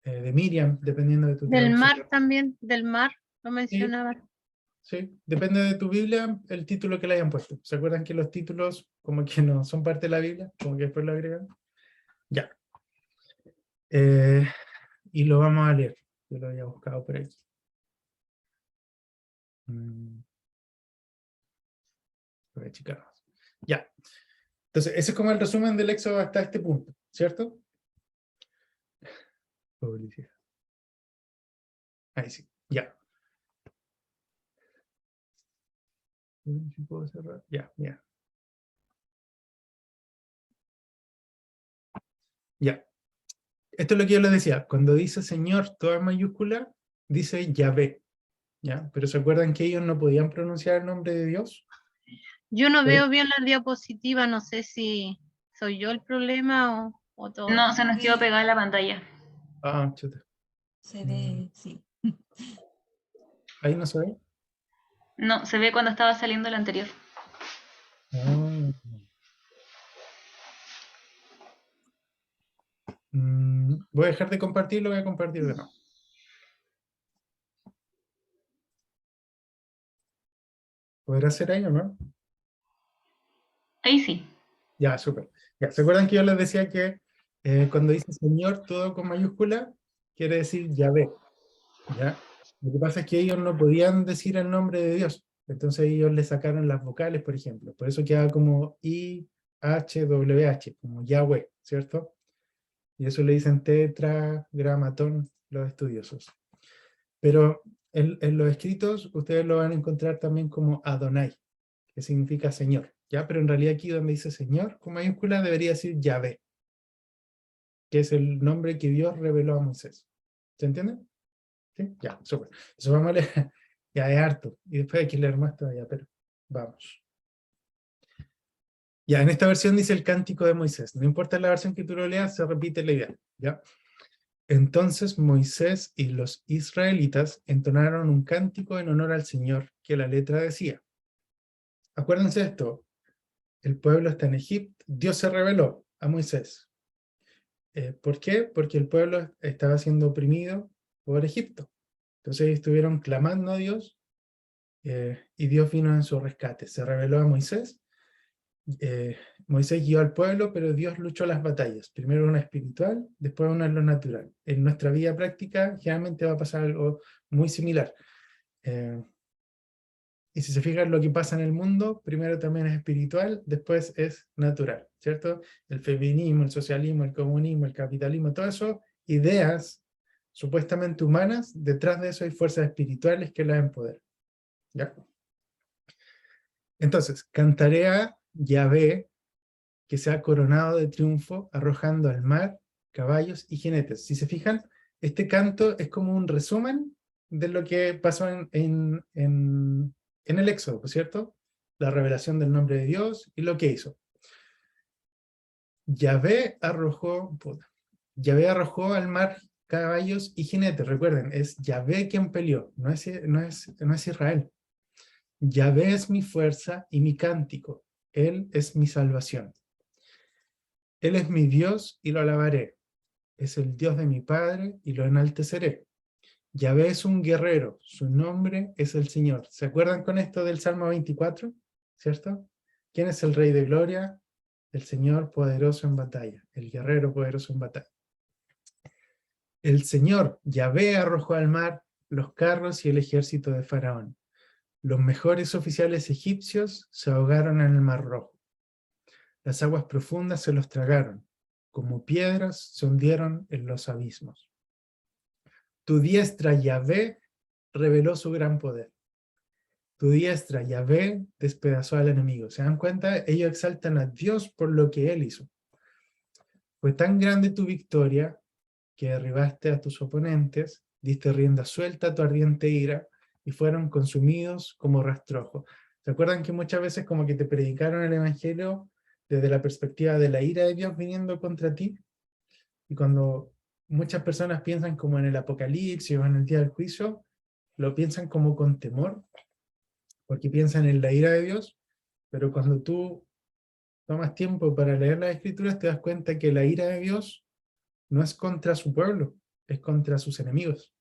de Miriam, dependiendo de tu Del traducción. mar también, del mar, lo mencionaba. Sí, depende de tu Biblia, el título que le hayan puesto. ¿Se acuerdan que los títulos como que no son parte de la Biblia? Como que después lo agregan. Ya. Y lo vamos a leer. Yo lo había buscado por aquí. Voy a checar más. Ya. Entonces, ese es como el resumen del Éxodo hasta este punto, ¿cierto? Publicidad. Ahí sí, ya. Si puedo cerrar. Ya, ya. Ya. Esto es lo que yo les decía. Cuando dice Señor, toda mayúscula, dice Yahvé. ¿Ya? Pero ¿se acuerdan que ellos no podían pronunciar el nombre de Dios? Yo no Por- veo bien la diapositiva, no sé si soy yo el problema o todo. No, se nos quedó pegada en la pantalla. Ah, chuta. Se ve, sí. Ahí no se ve. No, se ve cuando estaba saliendo el anterior. Ah. Voy a dejar de compartir, lo voy a compartir de nuevo. ¿Podrá ser ahí o no? Ahí sí. Ya, súper. Ya, ¿se acuerdan que yo les decía que cuando dice Señor, todo con mayúscula, quiere decir Yahvé? ¿Ya? Lo que pasa es que ellos no podían decir el nombre de Dios. Entonces ellos le sacaron las vocales, por ejemplo. Por eso queda como I-H-W-H, como Yahweh, ¿cierto? Y eso le dicen tetragramatón los estudiosos. Pero en los escritos ustedes lo van a encontrar también como Adonai, que significa Señor, ¿ya? Pero en realidad aquí donde dice Señor, con mayúscula, debería decir Yahvé, que es el nombre que Dios reveló a Moisés. ¿Se entiende? ¿Sí? Ya, súper. Eso vamos a leer, ya es harto, y después hay que leer más todavía, pero vamos. Ya, en esta versión dice el cántico de Moisés. No importa la versión que tú lo leas, se repite la idea, ¿ya? Entonces Moisés y los israelitas entonaron un cántico en honor al Señor, que la letra decía. Acuérdense de esto, el pueblo está en Egipto, Dios se reveló a Moisés. ¿Por qué? Porque el pueblo estaba siendo oprimido por Egipto. Entonces estuvieron clamando a Dios y Dios vino en su rescate. Se reveló a Moisés. Moisés guió al pueblo, pero Dios luchó las batallas. Primero una espiritual, después una en lo natural. En nuestra vida práctica generalmente va a pasar algo muy similar. Y si se fijan lo que pasa en el mundo, primero también es espiritual, después es natural, ¿cierto? El feminismo, el socialismo, el comunismo, el capitalismo, todas esas ideas supuestamente humanas, detrás de eso hay fuerzas espirituales que las empoderan. ¿Ya? Entonces, cantaré a Yahvé, que se ha coronado de triunfo, arrojando al mar caballos y jinetes. Si se fijan, este canto es como un resumen de lo que pasó en el Éxodo, ¿cierto? La revelación del nombre de Dios y lo que hizo. Yahvé arrojó al mar caballos y jinetes. Recuerden, es Yahvé quien peleó, no es Israel. Yahvé es mi fuerza y mi cántico. Él es mi salvación. Él es mi Dios y lo alabaré. Es el Dios de mi Padre y lo enalteceré. Yahvé es un guerrero, su nombre es el Señor. ¿Se acuerdan con esto del Salmo 24? ¿Cierto? ¿Quién es el Rey de Gloria? El Señor poderoso en batalla, el guerrero poderoso en batalla. El Señor, Yahvé, arrojó al mar los carros y el ejército de Faraón. Los mejores oficiales egipcios se ahogaron en el Mar Rojo. Las aguas profundas se los tragaron, como piedras se hundieron en los abismos. Tu diestra, Yahvé, reveló su gran poder. Tu diestra, Yahvé, despedazó al enemigo. ¿Se dan cuenta? Ellos exaltan a Dios por lo que Él hizo. Fue tan grande tu victoria que derribaste a tus oponentes, diste rienda suelta a tu ardiente ira y fueron consumidos como rastrojo. ¿Se acuerdan que muchas veces como que te predicaron el evangelio desde la perspectiva de la ira de Dios viniendo contra ti? Y cuando muchas personas piensan como en el apocalipsis o en el día del juicio, lo piensan como con temor, porque piensan en la ira de Dios, pero cuando tú tomas tiempo para leer las Escrituras, te das cuenta que la ira de Dios no es contra su pueblo, es contra sus enemigos.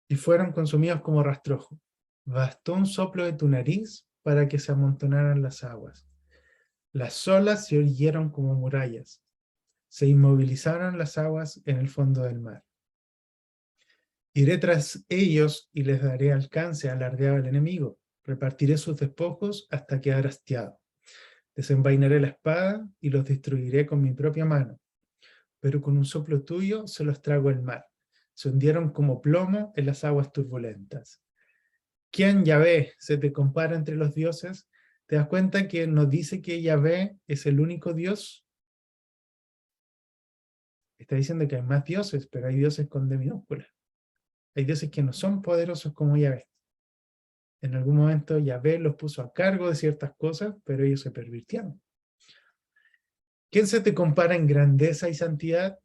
Y fueron consumidos como rastrojo. Bastó un soplo de tu nariz para que se amontonaran las aguas. Las olas se erguieron como murallas. Se inmovilizaron las aguas en el fondo del mar. Iré tras ellos y les daré alcance, alardeaba el enemigo. Repartiré sus despojos hasta quedar hastiado. Desenvainaré la espada y los destruiré con mi propia mano. Pero con un soplo tuyo se los trago el mar. Se hundieron como plomo en las aguas turbulentas. ¿Quién, Yahvé, se te compara entre los dioses? ¿Te das cuenta que nos dice que Yahvé es el único Dios? Está diciendo que hay más dioses, pero hay dioses con D minúscula. Hay dioses que no son poderosos como Yahvé. En algún momento Yahvé los puso a cargo de ciertas cosas, pero ellos se pervirtieron. ¿Quién se te compara en grandeza y santidad?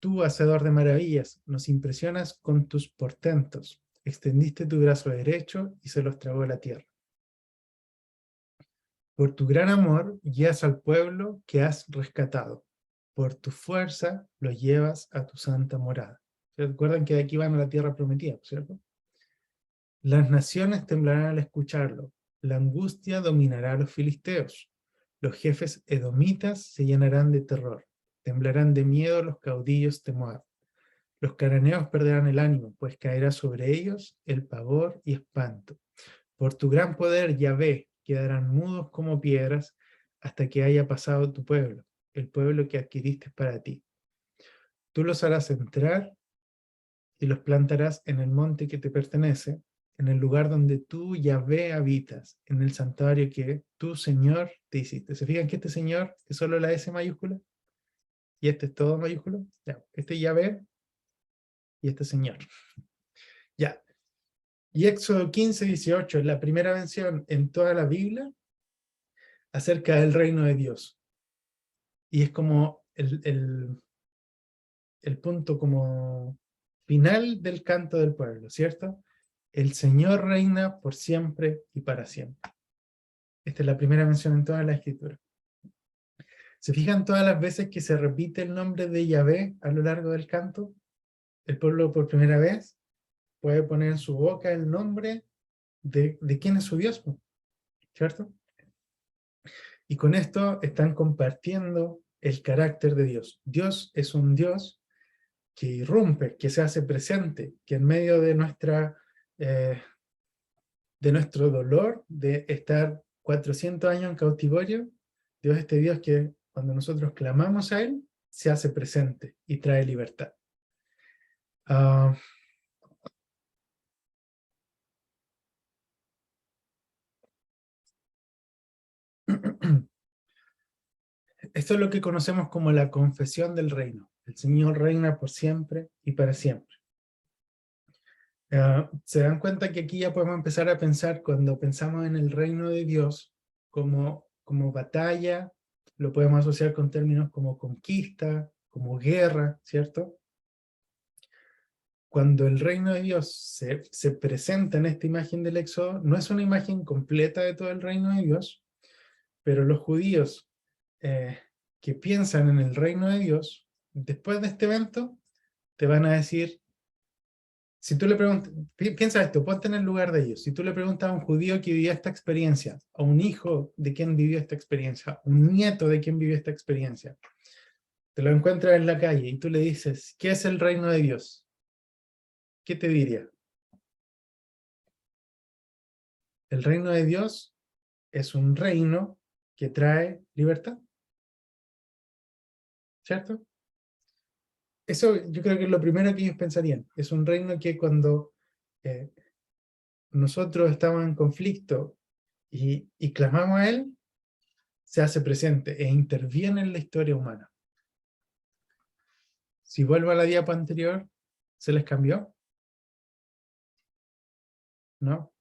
Tú, hacedor de maravillas, nos impresionas con tus portentos. Extendiste tu brazo derecho y se los tragó la tierra. Por tu gran amor guías al pueblo que has rescatado. Por tu fuerza lo llevas a tu santa morada. ¿Se acuerdan que de aquí van a la tierra prometida, cierto? Las naciones temblarán al escucharlo. La angustia dominará a los filisteos. Los jefes edomitas se llenarán de terror. Temblarán de miedo los caudillos de Moab. Los cananeos perderán el ánimo, pues caerá sobre ellos el pavor y espanto. Por tu gran poder, Yahvé, quedarán mudos como piedras hasta que haya pasado tu pueblo, el pueblo que adquiriste para ti. Tú los harás entrar y los plantarás en el monte que te pertenece, en el lugar donde tú, Yahvé, habitas, en el santuario que tú, Señor, te hiciste. ¿Se fijan que este Señor es solo la S mayúscula? Y este es todo mayúsculo. Ya, este es Yahvé y este Señor. Ya. Y Éxodo 15:18 es la primera mención en toda la Biblia acerca del reino de Dios. Y es como el punto como final del canto del pueblo, ¿cierto? El Señor reina por siempre y para siempre. Esta es la primera mención en toda la Escritura. ¿Se fijan todas las veces que se repite el nombre de Yahvé a lo largo del canto? El pueblo por primera vez puede poner en su boca el nombre de quién es su Dios, ¿cierto? Y con esto están compartiendo el carácter de Dios. Dios es un Dios que irrumpe, que se hace presente, que en medio de nuestro dolor de estar 400 años en cautiverio, Dios es este Dios que cuando nosotros clamamos a Él, se hace presente y trae libertad. Esto es lo que conocemos como la confesión del reino. El Señor reina por siempre y para siempre. Se dan cuenta que aquí ya podemos empezar a pensar, cuando pensamos en el reino de Dios, como batalla, lo podemos asociar con términos como conquista, como guerra, ¿cierto? Cuando el reino de Dios se presenta en esta imagen del Éxodo, no es una imagen completa de todo el reino de Dios, pero los judíos que piensan en el reino de Dios, después de este evento, te van a decir, si tú le preguntas, piensa esto, ponte en el lugar de ellos, si tú le preguntas a un judío que vivió esta experiencia, a un hijo de quien vivió esta experiencia, un nieto de quien vivió esta experiencia, te lo encuentras en la calle y tú le dices, ¿qué es el reino de Dios? ¿Qué te diría? El reino de Dios es un reino que trae libertad, ¿cierto? Eso yo creo que es lo primero que ellos pensarían. Es un reino que cuando nosotros estamos en conflicto y clamamos a Él, se hace presente e interviene en la historia humana. Si vuelvo a la diapo anterior, ¿se les cambió? ¿No?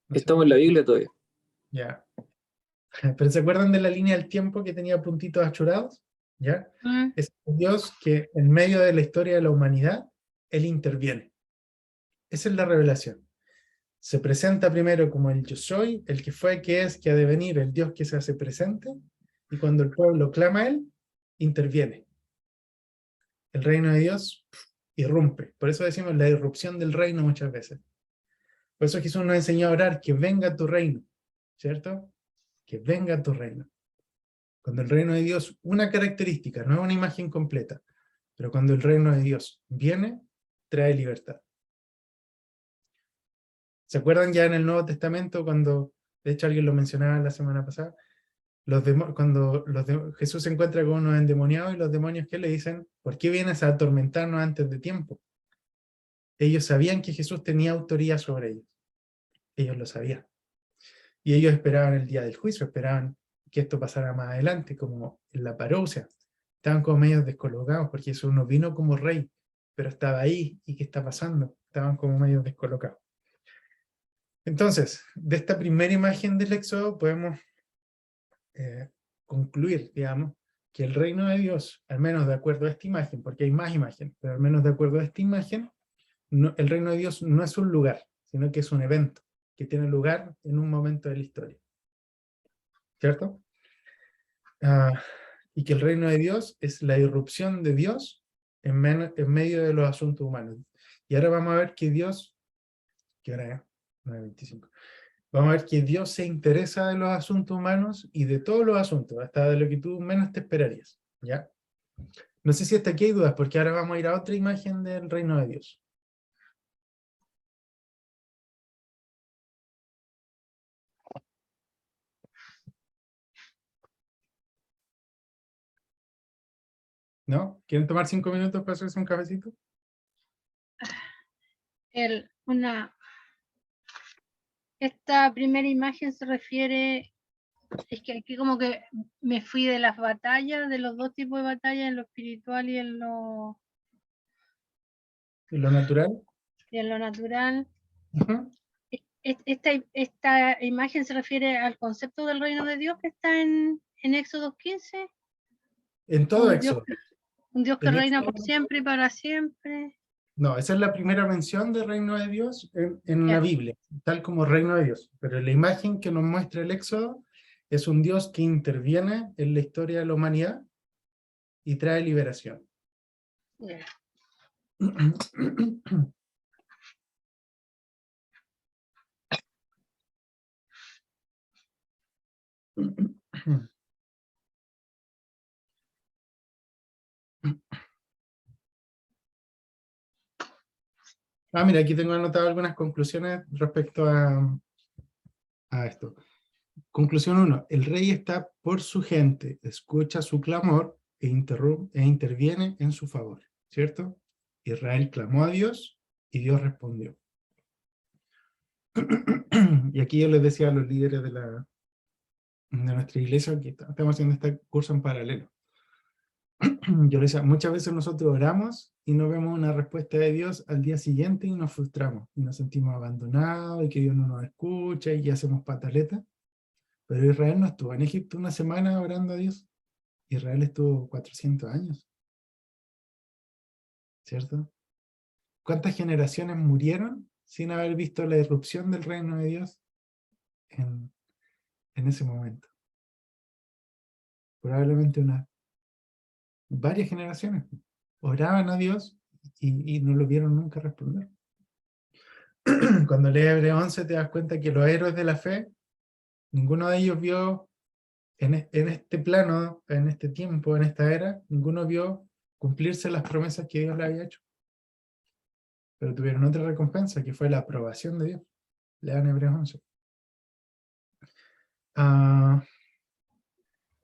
Estamos en la Biblia todavía. Ya. ¿Pero se acuerdan de la línea del tiempo que tenía puntitos achurados? ¿ya? Mm, Es un Dios que en medio de la historia de la humanidad, Él interviene. Esa es la revelación. Se presenta primero como el yo soy, el que fue, que es, que ha de venir, el Dios que se hace presente, y cuando el pueblo clama a Él, interviene. El reino de Dios irrumpe. Por eso decimos la irrupción del reino muchas veces. Por eso Jesús nos enseñó a orar, que venga tu reino, ¿cierto? Que venga tu reino. Cuando el reino de Dios, una característica, no es una imagen completa, pero cuando el reino de Dios viene, trae libertad. ¿Se acuerdan ya en el Nuevo Testamento cuando, de hecho alguien lo mencionaba la semana pasada, cuando Jesús se encuentra con unos endemoniados y los demonios que le dicen, ¿por qué vienes a atormentarnos antes de tiempo? Ellos sabían que Jesús tenía autoridad sobre ellos. Ellos lo sabían. Y ellos esperaban el día del juicio, esperaban que esto pasara más adelante, como en la parousia. Estaban como medio descolocados porque Jesús no vino como rey, pero estaba ahí. ¿Y qué está pasando? Estaban como medio descolocados. Entonces, de esta primera imagen del Éxodo podemos concluir, digamos, que el reino de Dios, al menos de acuerdo a esta imagen, porque hay más imágenes, pero al menos de acuerdo a esta imagen, el reino de Dios no es un lugar, sino que es un evento que tiene lugar en un momento de la historia. ¿Cierto? Y que el reino de Dios es la irrupción de Dios en medio de los asuntos humanos. Y ahora vamos a ver que Dios, ¿qué hora es? 9:25. Vamos a ver que Dios se interesa de los asuntos humanos y de todos los asuntos, hasta de lo que tú menos te esperarías. ¿Ya? No sé si hasta aquí hay dudas, porque ahora vamos a ir a otra imagen del reino de Dios. ¿No? ¿Quieren tomar 5 minutos para hacerse un cafecito? Esta primera imagen se refiere, es que aquí como que me fui de las batallas, de los dos tipos de batallas, en lo espiritual y en lo ¿Lo natural? natural. Uh-huh. Esta imagen se refiere al concepto del reino de Dios que está en Éxodo 15. En todo Un Éxodo. Dios que En reina Éxodo, por siempre y para siempre. no, esa es la primera mención del reino de Dios en la Ya. Biblia, tal como reino de Dios. Pero la imagen que nos muestra el Éxodo es un Dios que interviene en la historia de la humanidad y trae liberación. Ya. Mira, aquí tengo anotado algunas conclusiones respecto a esto. Conclusión 1. El rey está por su gente, escucha su clamor e interviene en su favor. ¿Cierto? Israel clamó a Dios y Dios respondió. Y aquí yo les decía a los líderes de nuestra iglesia que estamos haciendo este curso en paralelo. Yo les decía, muchas veces nosotros oramos y no vemos una respuesta de Dios al día siguiente y nos frustramos y nos sentimos abandonados y que Dios no nos escucha y hacemos pataletas. Pero Israel no estuvo en Egipto una semana orando a Dios. Israel estuvo 400 años. ¿Cierto? ¿Cuántas generaciones murieron sin haber visto la irrupción del reino de Dios en ese momento? Probablemente varias generaciones oraban a Dios y no lo vieron nunca responder. Cuando lees Hebreo 11 te das cuenta que los héroes de la fe, ninguno de ellos vio en este plano, en este tiempo, en esta era, ninguno vio cumplirse las promesas que Dios le había hecho. Pero tuvieron otra recompensa, que fue la aprobación de Dios. Lean Hebreos 11.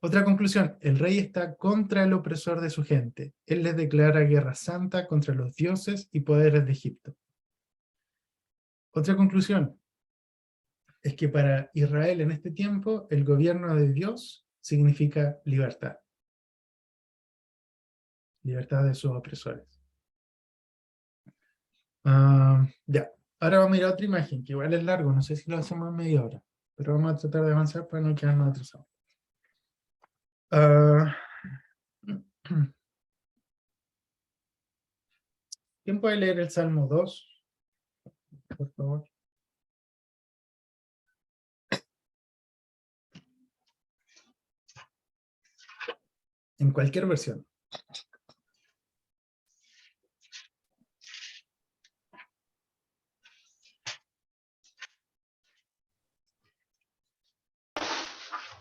Otra conclusión, el rey está contra el opresor de su gente. Él les declara guerra santa contra los dioses y poderes de Egipto. Otra conclusión es que para Israel en este tiempo, el gobierno de Dios significa libertad. Libertad de sus opresores. Ya, ahora vamos a ir a otra imagen, que igual es largo, no sé si lo hacemos en media hora, pero vamos a tratar de avanzar para no quedarnos atrasados. ¿Quién puede leer el Salmo 2? Por favor. En cualquier versión.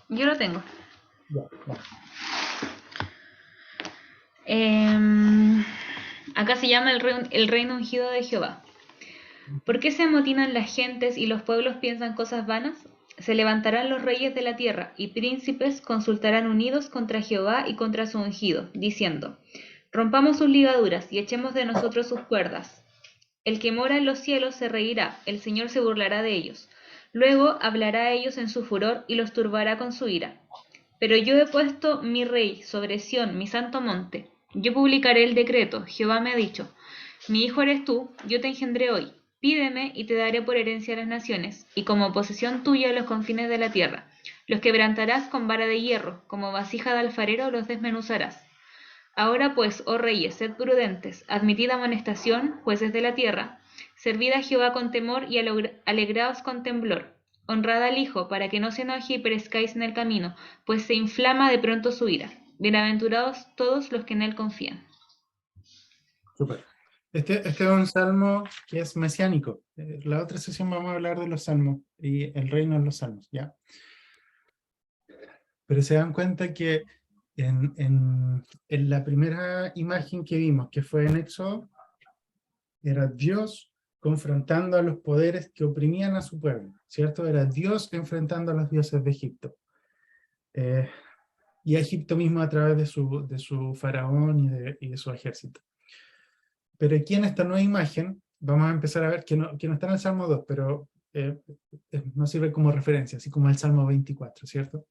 Yo lo tengo. Ya, ya. Acá se llama el reino ungido de Jehová. ¿Por qué se amotinan las gentes y los pueblos piensan cosas vanas? Se levantarán los reyes de la tierra, y príncipes consultarán unidos contra Jehová y contra su ungido, diciendo: rompamos sus ligaduras y echemos de nosotros sus cuerdas. El que mora en los cielos se reirá, el Señor se burlará de ellos. Luego hablará a ellos en su furor y los turbará con su ira. Pero yo he puesto mi rey sobre Sión, mi santo monte. Yo publicaré el decreto. Jehová me ha dicho: mi hijo eres tú, yo te engendré hoy. Pídeme y te daré por herencia a las naciones, y como posesión tuya los confines de la tierra. Los quebrantarás con vara de hierro, como vasija de alfarero los desmenuzarás. Ahora pues, oh reyes, sed prudentes, admitid amonestación, jueces de la tierra. Servid a Jehová con temor y alegraos con temblor. Honrad al Hijo, para que no se enoje y perezcáis en el camino, pues se inflama de pronto su ira. Bienaventurados todos los que en él confían. Súper. Este es un salmo que es mesiánico. La otra sesión vamos a hablar de los salmos y el reino en los salmos, ¿ya? Pero se dan cuenta que en la primera imagen que vimos, que fue en Éxodo, era Dios confrontando a los poderes que oprimían a su pueblo, ¿cierto? Era Dios enfrentando a los dioses de Egipto. Y a Egipto mismo a través de su faraón y de su ejército. Pero aquí en esta nueva imagen, vamos a empezar a ver que no está en el Salmo 2, pero nos sirve como referencia, así como el Salmo 24, ¿cierto?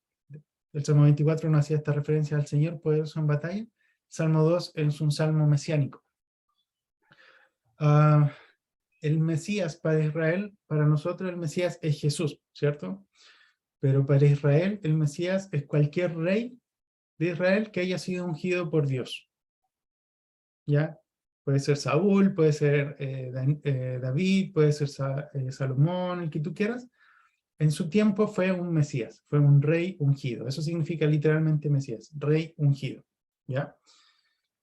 El Salmo 24 nos hacía esta referencia al Señor poderoso en batalla. El Salmo 2 es un salmo mesiánico. El Mesías para Israel, para nosotros el Mesías es Jesús, ¿cierto? Pero para Israel el Mesías es cualquier rey de Israel que haya sido ungido por Dios. ¿Ya? Puede ser Saúl, puede ser David, puede ser Salomón, el que tú quieras. En su tiempo fue un Mesías, fue un rey ungido. Eso significa literalmente Mesías, rey ungido. ¿Ya?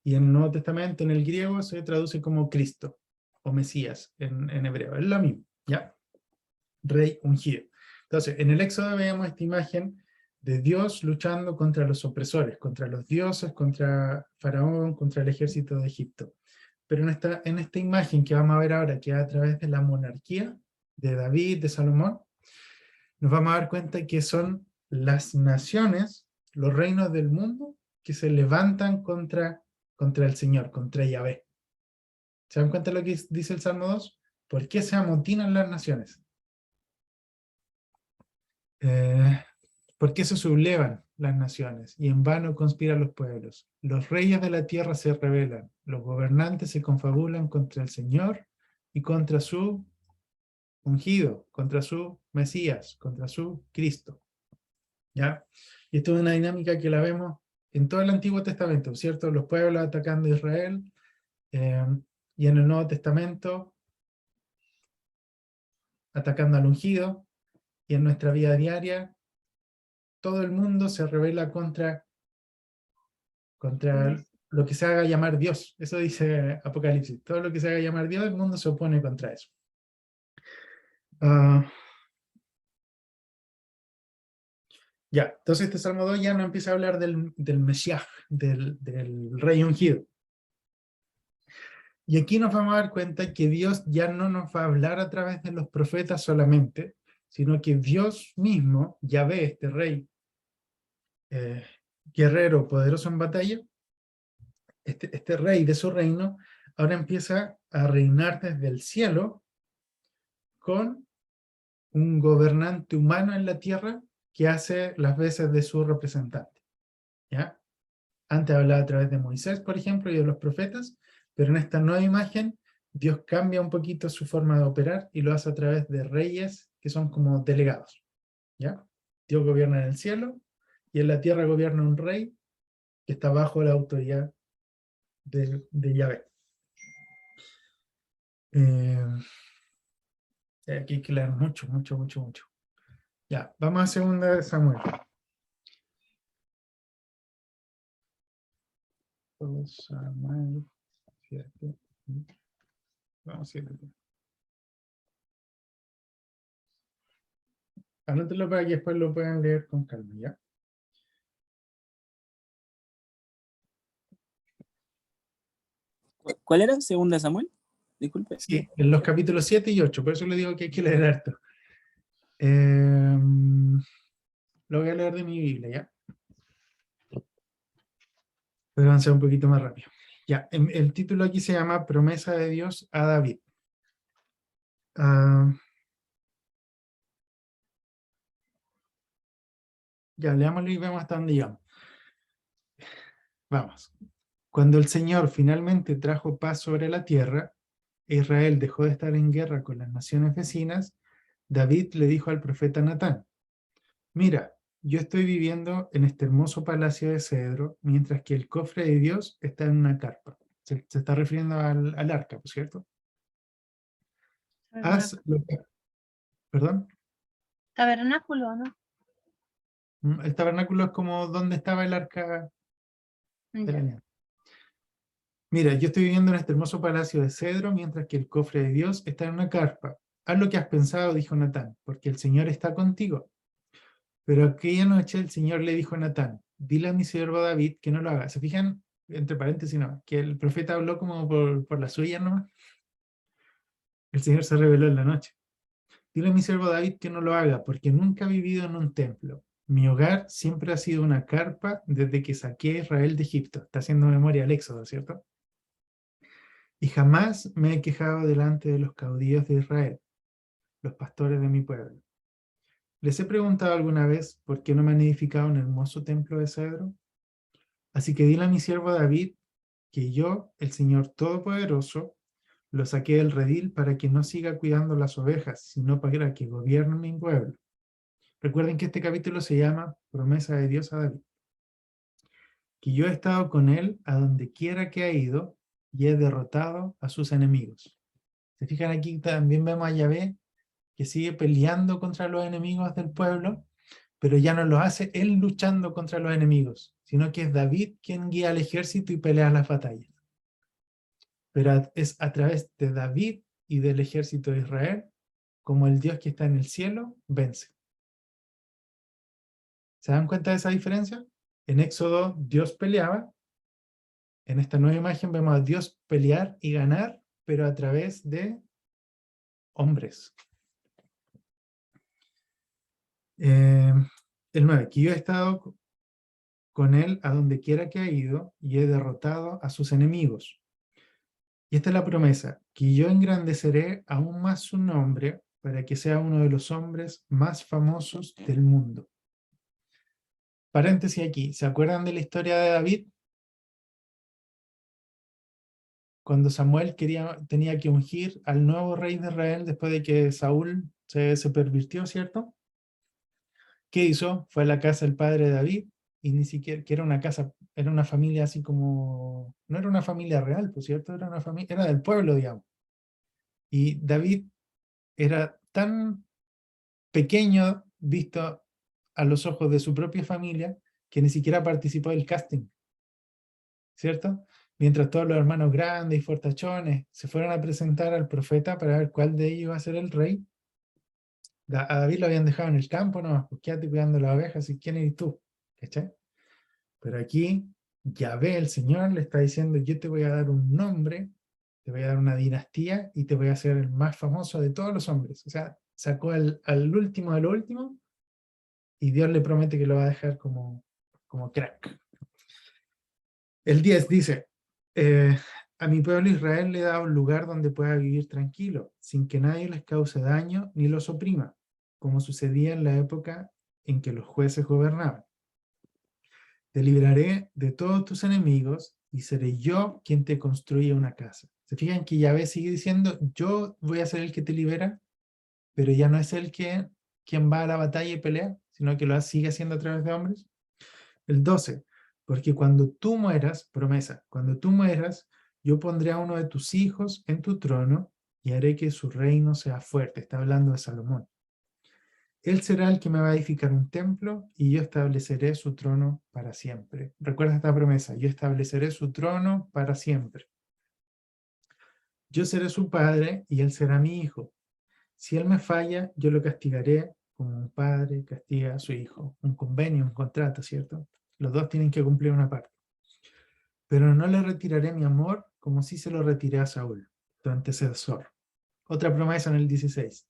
Y en el Nuevo Testamento, en el griego, se traduce como Cristo, o Mesías en hebreo. Es lo mismo, ¿ya? Rey ungido. Entonces, en el Éxodo veíamos esta imagen de Dios luchando contra los opresores, contra los dioses, contra Faraón, contra el ejército de Egipto. Pero en esta imagen que vamos a ver ahora, que es a través de la monarquía de David, de Salomón, nos vamos a dar cuenta que son las naciones, los reinos del mundo, que se levantan contra el Señor, contra Yahvé. ¿Se dan cuenta de lo que dice el Salmo 2? ¿Por qué se amotinan las naciones? ¿Por qué se sublevan las naciones? Y en vano conspiran los pueblos. Los reyes de la tierra se rebelan, los gobernantes se confabulan contra el Señor y contra su ungido, contra su Mesías, contra su Cristo. ¿Ya? Y esto es una dinámica que la vemos en todo el Antiguo Testamento, ¿cierto? Los pueblos atacando a Israel, y en el Nuevo Testamento atacando al ungido, y en nuestra vida diaria todo el mundo se rebela contra lo que se haga llamar Dios. Eso dice Apocalipsis. Todo lo que se haga llamar Dios, el mundo se opone contra eso. Ya, entonces este Salmo 2 ya no empieza a hablar del Mesías, del rey ungido. Y aquí nos vamos a dar cuenta que Dios ya no nos va a hablar a través de los profetas solamente, sino que Dios mismo, Yahvé, este rey guerrero poderoso en batalla, este rey de su reino, ahora empieza a reinar desde el cielo con un gobernante humano en la tierra que hace las veces de su representante. ¿Ya? Antes hablaba a través de Moisés, por ejemplo, y de los profetas, pero en esta nueva imagen Dios cambia un poquito su forma de operar y lo hace a través de reyes que son como delegados. ¿Ya? Dios gobierna en el cielo y en la tierra gobierna un rey que está bajo la autoridad de Yahvé. Aquí hay que leer mucho, mucho, mucho, mucho. Ya, vamos a segunda de Samuel. Samuel 7. Vamos a ir. Anótelo para que después lo puedan leer con calma, ¿ya? ¿Cuál era? ¿Segunda de Samuel? Disculpe. Sí, en los capítulos 7 y 8, por eso le digo que hay que leer harto. Lo voy a leer de mi Biblia, ¿ya? Voy a avanzar un poquito más rápido. Ya, el título aquí se llama Promesa de Dios a David. Ya, leámoslo y vemos hasta dónde llegamos. Vamos. Cuando el Señor finalmente trajo paz sobre la tierra, Israel dejó de estar en guerra con las naciones vecinas, David le dijo al profeta Natán: mira, yo estoy viviendo en este hermoso palacio de cedro, mientras que el cofre de Dios está en una carpa. Se está refiriendo al arca, ¿por cierto? Haz lo que... ¿Perdón? Tabernáculo, ¿no? El tabernáculo es como donde estaba el arca de la Ya. alianza. Mira, yo estoy viviendo en este hermoso palacio de cedro, mientras que el cofre de Dios está en una carpa. Haz lo que has pensado, dijo Natán, porque el Señor está contigo. Pero aquella noche el Señor le dijo a Natán: dile a mi siervo David que no lo haga. ¿Se fijan? Entre paréntesis, no, que el profeta habló como por la suya nomás. El Señor se reveló en la noche. Dile a mi siervo David que no lo haga, porque nunca he vivido en un templo. Mi hogar siempre ha sido una carpa desde que saqué a Israel de Egipto. Está haciendo memoria al Éxodo, ¿cierto? Y jamás me he quejado delante de los caudillos de Israel, los pastores de mi pueblo. ¿Les he preguntado alguna vez por qué no me han edificado un hermoso templo de cedro? Así que dile a mi siervo David que yo, el Señor Todopoderoso, lo saqué del redil para que no siga cuidando las ovejas, sino para que gobierne mi pueblo. Recuerden que este capítulo se llama Promesa de Dios a David. Que yo he estado con él a donde quiera que ha ido y he derrotado a sus enemigos. ¿Se fijan aquí? También vemos a Yahvé que sigue peleando contra los enemigos del pueblo, pero ya no lo hace él luchando contra los enemigos, sino que es David quien guía al ejército y pelea las batallas. Pero es a través de David y del ejército de Israel como el Dios que está en el cielo vence. ¿Se dan cuenta de esa diferencia? En Éxodo Dios peleaba. En esta nueva imagen vemos a Dios pelear y ganar, pero a través de hombres. El 9, que yo he estado con él a donde quiera que ha ido y he derrotado a sus enemigos. Y esta es la promesa, que yo engrandeceré aún más su nombre para que sea uno de los hombres más famosos del mundo. Paréntesis aquí, ¿se acuerdan de la historia de David? Cuando Samuel tenía que ungir al nuevo rey de Israel después de que Saúl se pervirtió, ¿cierto? ¿Qué hizo? Fue a la casa del padre de David, y ni siquiera, que era una casa, era una familia así como, no era una familia real, por cierto, era una familia, era del pueblo, digamos. Y David era tan pequeño visto a los ojos de su propia familia que ni siquiera participó del casting, ¿cierto? Mientras todos los hermanos grandes y fortachones se fueron a presentar al profeta para ver cuál de ellos iba a ser el rey, a David lo habían dejado en el campo, no, pues quédate cuidando las ovejas, y quién eres tú, ¿cachai? Pero aquí Yahvé, el Señor, le está diciendo: yo te voy a dar un nombre, te voy a dar una dinastía y te voy a hacer el más famoso de todos los hombres. O sea, sacó al último de lo último y Dios le promete que lo va a dejar como crack. El 10 dice: a mi pueblo Israel le da un lugar donde pueda vivir tranquilo, sin que nadie les cause daño ni los oprima, como sucedía en la época en que los jueces gobernaban. Te libraré de todos tus enemigos y seré yo quien te construya una casa. ¿Se fijan que Yahvé sigue diciendo: yo voy a ser el que te libera, pero ya no es él quien va a la batalla y pelea, sino que lo sigue haciendo a través de hombres? El 12, porque cuando tú mueras, promesa, cuando tú mueras, yo pondré a uno de tus hijos en tu trono y haré que su reino sea fuerte. Está hablando de Salomón. Él será el que me va a edificar un templo y yo estableceré su trono para siempre. Recuerda esta promesa, yo estableceré su trono para siempre. Yo seré su padre y él será mi hijo. Si él me falla, yo lo castigaré como un padre castiga a su hijo. Un convenio, un contrato, ¿cierto? Los dos tienen que cumplir una parte. Pero no le retiraré mi amor como si se lo retiré a Saúl, tu antecesor. Otra promesa en el 16.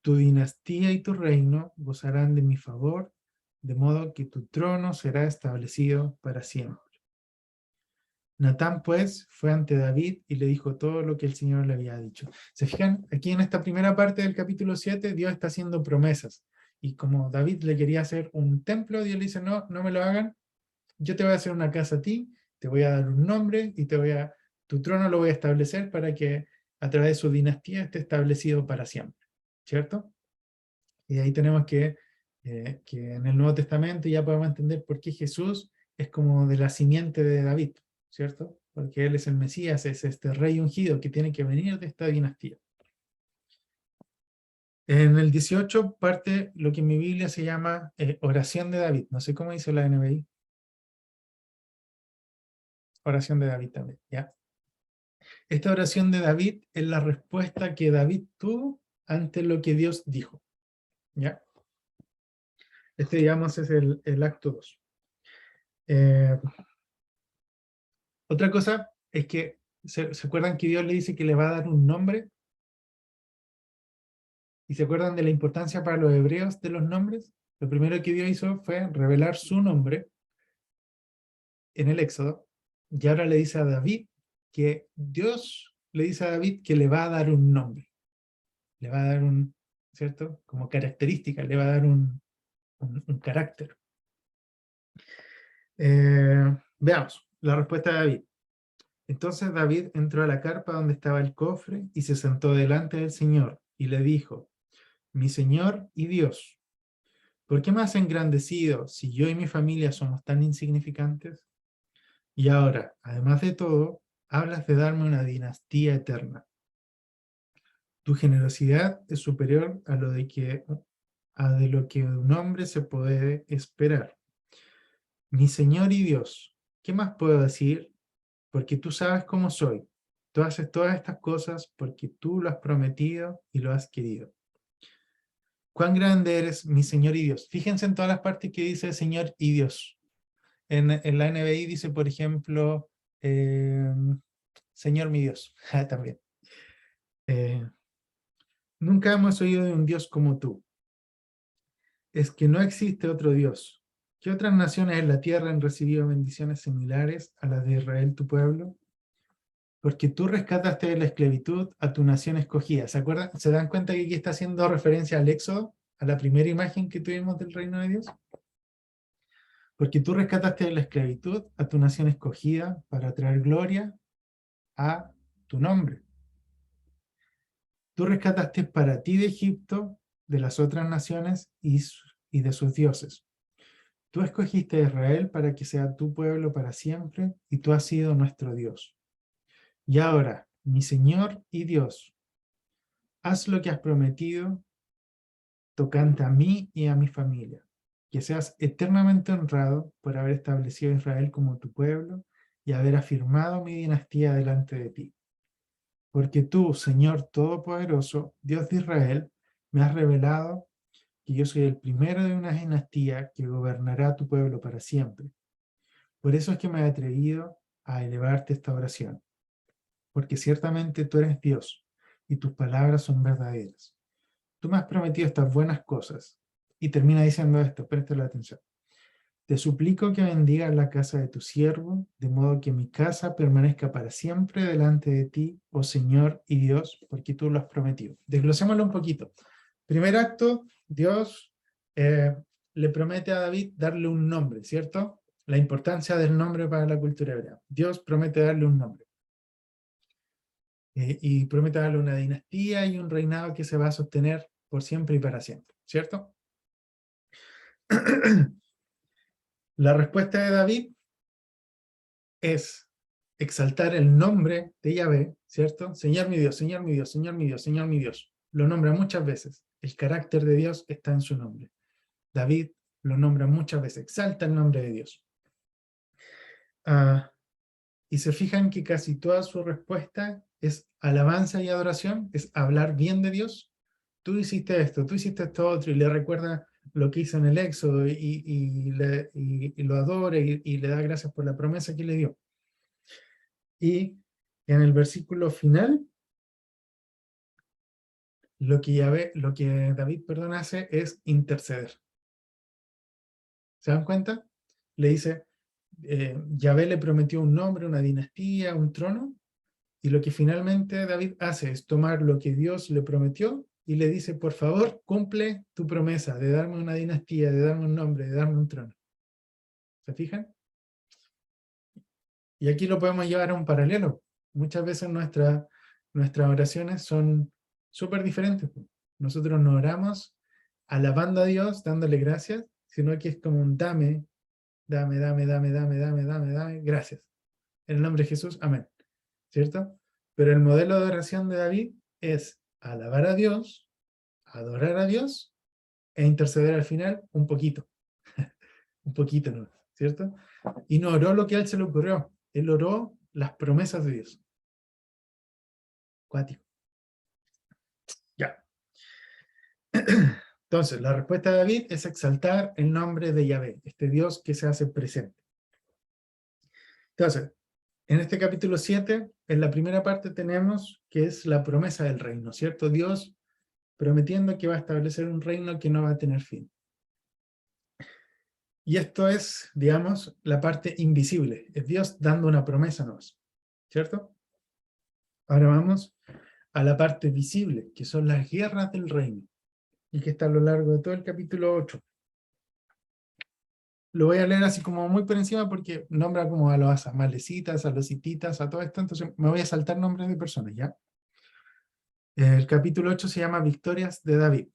Tu dinastía y tu reino gozarán de mi favor, de modo que tu trono será establecido para siempre. Natán, pues, fue ante David y le dijo todo lo que el Señor le había dicho. ¿Se fijan? Aquí en esta primera parte del capítulo 7, Dios está haciendo promesas. Y como David le quería hacer un templo, Dios le dice, no, no me lo hagan. Yo te voy a hacer una casa a ti, te voy a dar un nombre y tu trono lo voy a establecer para que a través de su dinastía esté establecido para siempre. ¿Cierto? Y ahí tenemos que en el Nuevo Testamento ya podemos entender por qué Jesús es como de la simiente de David, ¿cierto? Porque él es el Mesías, es este rey ungido que tiene que venir de esta dinastía. En el 18 parte lo que en mi Biblia se llama oración de David. No sé cómo dice la NBI. Oración de David también, ¿ya? Esta oración de David es la respuesta que David tuvo ante lo que Dios dijo, ¿ya? Este, digamos, es el acto 2. Otra cosa es que, ¿se acuerdan que Dios le dice que le va a dar un nombre? ¿Y se acuerdan de la importancia para los hebreos de los nombres? Lo primero que Dios hizo fue revelar su nombre en el Éxodo, y ahora le dice a David que Dios le dice a David que le va a dar un nombre. Le va a dar un, ¿cierto? Como característica, le va a dar un carácter. Veamos la respuesta de David. Entonces David entró a la carpa donde estaba el cofre y se sentó delante del Señor y le dijo, mi Señor y Dios, ¿por qué me has engrandecido si yo y mi familia somos tan insignificantes? Y ahora, además de todo, hablas de darme una dinastía eterna. Tu generosidad es superior a de lo que un hombre se puede esperar. Mi Señor y Dios, ¿qué más puedo decir? Porque tú sabes cómo soy. Tú haces todas estas cosas porque tú lo has prometido y lo has querido. ¿Cuán grande eres, mi Señor y Dios? Fíjense en todas las partes que dice Señor y Dios. En la NBI dice, por ejemplo, Señor mi Dios. También. Nunca hemos oído de un Dios como tú. Es que no existe otro Dios. ¿Qué otras naciones en la tierra han recibido bendiciones similares a las de Israel, tu pueblo? Porque tú rescataste de la esclavitud a tu nación escogida. ¿Se acuerdan? ¿Se dan cuenta que aquí está haciendo referencia al Éxodo? A la primera imagen que tuvimos del reino de Dios. Porque tú rescataste de la esclavitud a tu nación escogida para traer gloria a tu nombre. Tú rescataste para ti de Egipto, de las otras naciones y de sus dioses. Tú escogiste a Israel para que sea tu pueblo para siempre, y tú has sido nuestro Dios. Y ahora, mi Señor y Dios, haz lo que has prometido tocante a mí y a mi familia, que seas eternamente honrado por haber establecido a Israel como tu pueblo y haber afirmado mi dinastía delante de ti. Porque tú, Señor Todopoderoso, Dios de Israel, me has revelado que yo soy el primero de una dinastía que gobernará tu pueblo para siempre. Por eso es que me he atrevido a elevarte esta oración. Porque ciertamente tú eres Dios, y tus palabras son verdaderas. Tú me has prometido estas buenas cosas. Y termina diciendo esto, préstale atención. Te suplico que bendigas la casa de tu siervo, de modo que mi casa permanezca para siempre delante de ti, oh Señor y Dios, porque tú lo has prometido. Desglosémoslo un poquito. Primer acto, Dios le promete a David darle un nombre, ¿cierto? La importancia del nombre para la cultura hebrea. Dios promete darle un nombre. Y promete darle una dinastía y un reinado que se va a sostener por siempre y para siempre, ¿cierto? La respuesta de David es exaltar el nombre de Yahvé, ¿cierto? Señor mi Dios, Señor mi Dios, Señor mi Dios, Señor mi Dios. Lo nombra muchas veces. El carácter de Dios está en su nombre. David lo nombra muchas veces, exalta el nombre de Dios. Y se fijan que casi toda su respuesta es alabanza y adoración, es hablar bien de Dios. Tú hiciste esto otro, y le recuerda lo que hizo en el Éxodo, y lo adora, y le da gracias por la promesa que le dio. Y en el versículo final, lo que David, hace es interceder. ¿Se dan cuenta? Le dice, Yahvé le prometió un nombre, una dinastía, un trono, y lo que finalmente David hace es tomar lo que Dios le prometió y le dice, por favor, cumple tu promesa de darme una dinastía, de darme un nombre, de darme un trono. ¿Se fijan? Y aquí lo podemos llevar a un paralelo. Muchas veces nuestras oraciones son súper diferentes. Nosotros no oramos alabando a Dios, dándole gracias, sino que es como un dame, gracias. En el nombre de Jesús, amén. ¿Cierto? Pero el modelo de oración de David es alabar a Dios, adorar a Dios, e interceder al final un poquito. Un poquito, ¿no? ¿Cierto? Y no oró lo que a él se le ocurrió. Él oró las promesas de Dios. Cuático. Ya. Entonces, la respuesta de David es exaltar el nombre de Yahvé, este Dios que se hace presente. Entonces, en este capítulo 7, en la primera parte tenemos que es la promesa del reino, ¿cierto? Dios prometiendo que va a establecer un reino que no va a tener fin. Y esto es, digamos, la parte invisible. Es Dios dando una promesa a nosotros, ¿cierto? Ahora vamos a la parte visible, que son las guerras del reino, y que está a lo largo de todo el capítulo 8. Lo voy a leer así como muy por encima porque nombra como a los amalecitas, a los hititas, a todo esto, entonces me voy a saltar nombres de personas, ¿ya? El capítulo 8 se llama Victorias de David.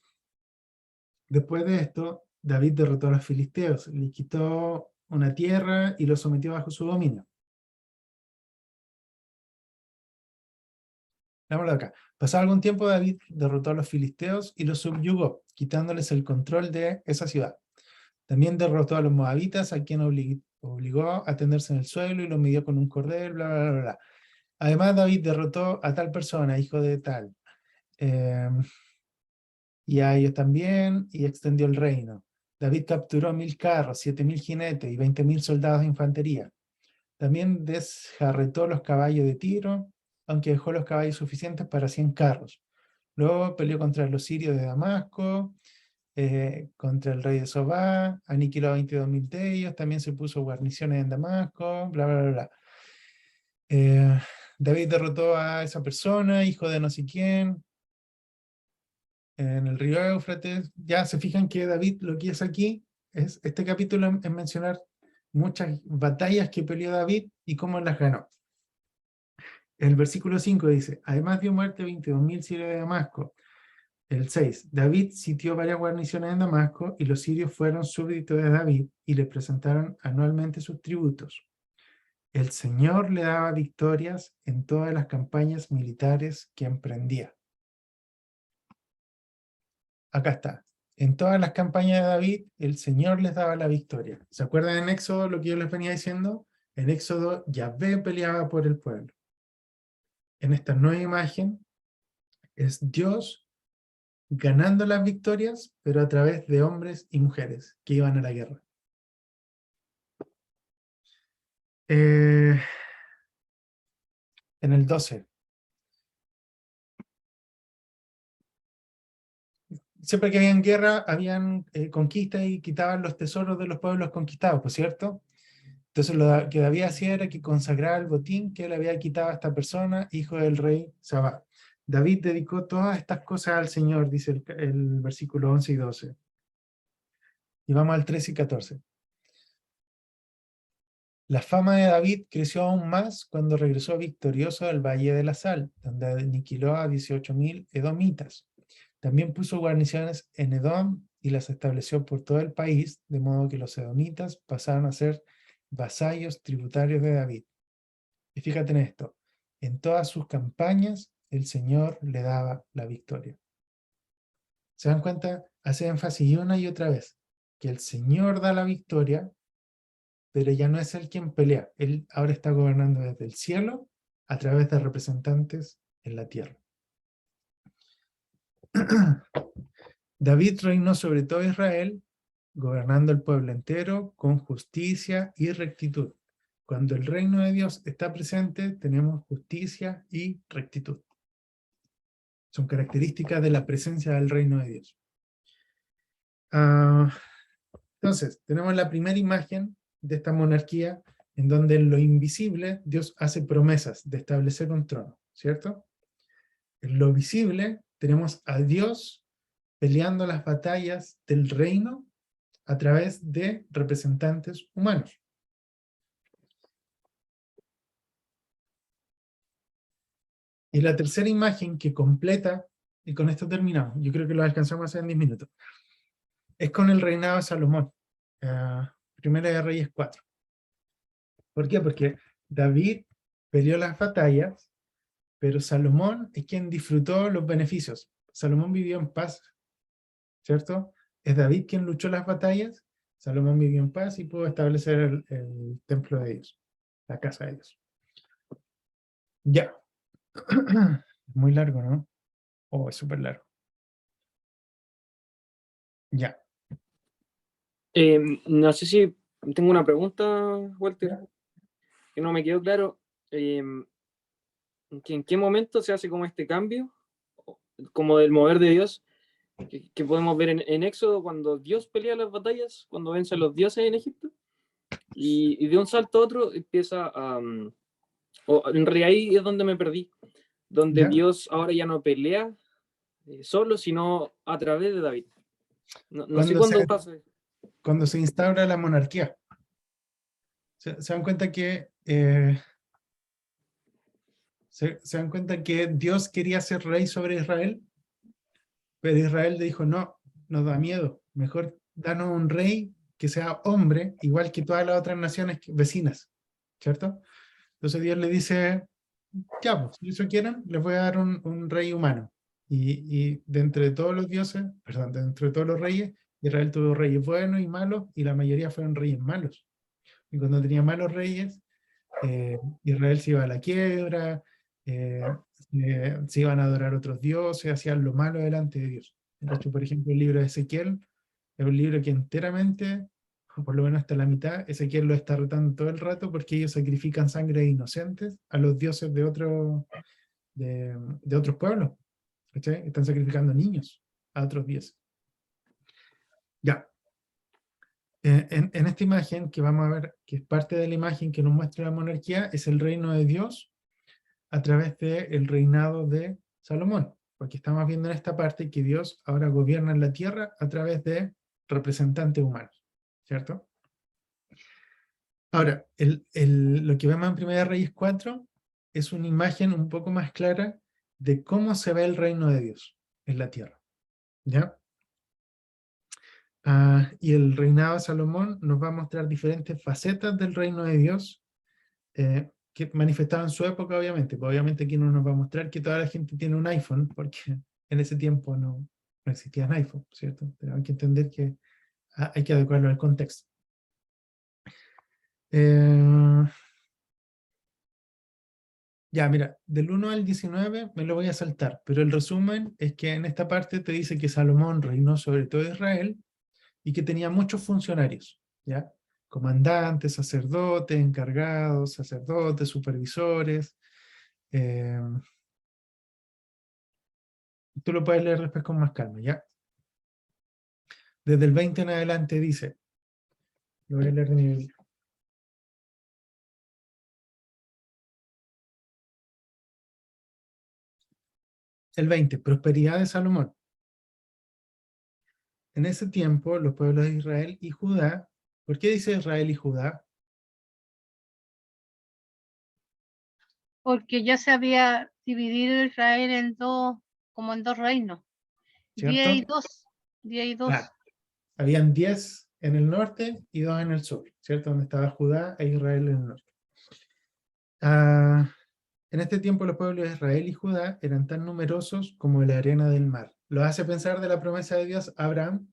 Después de esto, David derrotó a los filisteos, le quitó una tierra y los sometió bajo su dominio. Veámoslo acá. Pasado algún tiempo, David derrotó a los filisteos y los subyugó, quitándoles el control de esa ciudad. También derrotó a los moabitas, a quien obligó a tenderse en el suelo y los midió con un cordel, bla, bla, bla, bla. Además, David derrotó a tal persona, hijo de tal, y a ellos también, y extendió el reino. David capturó 1000 carros, 7000 jinetes y 20.000 soldados de infantería. También desjarretó los caballos de Tiro, aunque dejó los caballos suficientes para 100 carros. Luego peleó contra los sirios de Damasco, contra el rey de Sobá, aniquiló a 22.000 de ellos, también se puso guarniciones en Damasco, bla, bla, bla, bla. David derrotó a esa persona, hijo de no sé quién, en el río Éufrates. Ya se fijan que David lo que hace aquí es, este capítulo es mencionar muchas batallas que peleó David y cómo las ganó. El versículo 5 dice, además dio muerte a 22.000 sirios de Damasco. El 6, David sitió varias guarniciones en Damasco y los sirios fueron súbditos de David y le presentaron anualmente sus tributos. El Señor le daba victorias en todas las campañas militares que emprendía. Acá está. En todas las campañas de David, el Señor les daba la victoria. ¿Se acuerdan en Éxodo lo que yo les venía diciendo? En Éxodo, Yahvé peleaba por el pueblo. En esta nueva imagen, es Dios ganando las victorias, pero a través de hombres y mujeres que iban a la guerra. En el 12. Siempre que habían guerra, habían conquistas y quitaban los tesoros de los pueblos conquistados, ¿por cierto? Entonces lo que David hacía era que consagraba el botín que le había quitado a esta persona, hijo del rey Sabá. David dedicó todas estas cosas al Señor, dice el versículo 11 y 12. Y vamos al 13 y 14. La fama de David creció aún más cuando regresó victorioso del Valle de la Sal, donde aniquiló a 18.000 edomitas. También puso guarniciones en Edom y las estableció por todo el país, de modo que los edomitas pasaron a ser vasallos tributarios de David. Y fíjate en esto, en todas sus campañas el Señor le daba la victoria. ¿Se dan cuenta? Hace énfasis una y otra vez, que el Señor da la victoria, pero ya no es Él quien pelea. Él ahora está gobernando desde el cielo a través de representantes en la tierra. David reinó sobre todo Israel, gobernando el pueblo entero con justicia y rectitud. Cuando el reino de Dios está presente, tenemos justicia y rectitud. Son características de la presencia del reino de Dios. Entonces, tenemos la primera imagen de esta monarquía, en donde en lo invisible Dios hace promesas de establecer un trono, ¿cierto? En lo visible tenemos a Dios peleando las batallas del reino a través de representantes humanos. Y la tercera imagen que completa, y con esto terminamos, yo creo que lo alcanzamos a hacer en 10 minutos, es con el reinado de Salomón, Primera de Reyes 4. ¿Por qué? Porque David peleó las batallas, pero Salomón es quien disfrutó los beneficios. Salomón vivió en paz, ¿cierto? Es David quien luchó las batallas, Salomón vivió en paz y pudo establecer el templo de Dios, la casa de Dios. Ya. Muy largo, ¿no? Oh, es súper largo. Ya. No sé si tengo una pregunta, Walter, que no me quedó claro. ¿En qué momento se hace como este cambio, como del mover de Dios, que podemos ver en Éxodo, cuando Dios pelea las batallas, cuando vence a los dioses en Egipto? Y de un salto a otro empieza a... en realidad ahí es donde me perdí, donde ¿Ya? Dios ahora ya no pelea solo, sino a través de David. No sé cuándo pasa. Cuando se instaura la monarquía. Se dan cuenta que se dan cuenta que Dios quería ser rey sobre Israel, pero Israel le dijo, no, nos da miedo, mejor danos un rey que sea hombre, igual que todas las otras naciones vecinas, ¿cierto? Entonces Dios le dice, ya, pues, si eso quieren, les voy a dar un rey humano. Y de entre todos los dioses, perdón, de entre todos los reyes, Israel tuvo reyes buenos y malos, y la mayoría fueron reyes malos. Y cuando tenía malos reyes, Israel se iba a la quiebra, se iban a adorar otros dioses, hacían lo malo delante de Dios. De hecho, por ejemplo, el libro de Ezequiel es un libro que enteramente, o por lo menos hasta la mitad, Ezequiel lo está retando todo el rato porque ellos sacrifican sangre de inocentes a los dioses de otros pueblos. ¿Cachai? Están sacrificando niños a otros dioses. Ya. En esta imagen que vamos a ver, que es parte de la imagen que nos muestra la monarquía, es el reino de Dios a través del reinado de Salomón, porque estamos viendo en esta parte que Dios ahora gobierna en la tierra a través de representantes humanos, ¿cierto? Ahora, lo que vemos en 1 Reyes 4 es una imagen un poco más clara de cómo se ve el reino de Dios en la tierra, ¿ya? Y el reinado de Salomón nos va a mostrar diferentes facetas del reino de Dios que manifestaban en su época, obviamente. Pues obviamente aquí no nos va a mostrar que toda la gente tiene un iPhone, porque en ese tiempo no existían iPhone, ¿cierto? Pero hay que entender que hay que adecuarlo al contexto. Ya, mira, del 1 al 19 me lo voy a saltar, pero el resumen es que en esta parte te dice que Salomón reinó sobre todo Israel, y que tenía muchos funcionarios, ¿ya? Comandantes, sacerdotes, encargados, sacerdotes, supervisores. Tú lo puedes leer después con más calma, ¿ya? Desde el 20 en adelante dice, lo voy a leer de mi Biblia. El 20, prosperidad de Salomón. En ese tiempo, los pueblos de Israel y Judá, ¿por qué dice Israel y Judá? Porque ya se había dividido Israel en dos, como en dos reinos. ¿Cierto? 10 y 2. 10 y 2. Claro. Habían 10 en el norte y 2 en el sur, ¿cierto? Donde estaba Judá e Israel en el norte. En este tiempo los pueblos de Israel y Judá eran tan numerosos como la arena del mar. Lo hace pensar de la promesa de Dios a Abraham,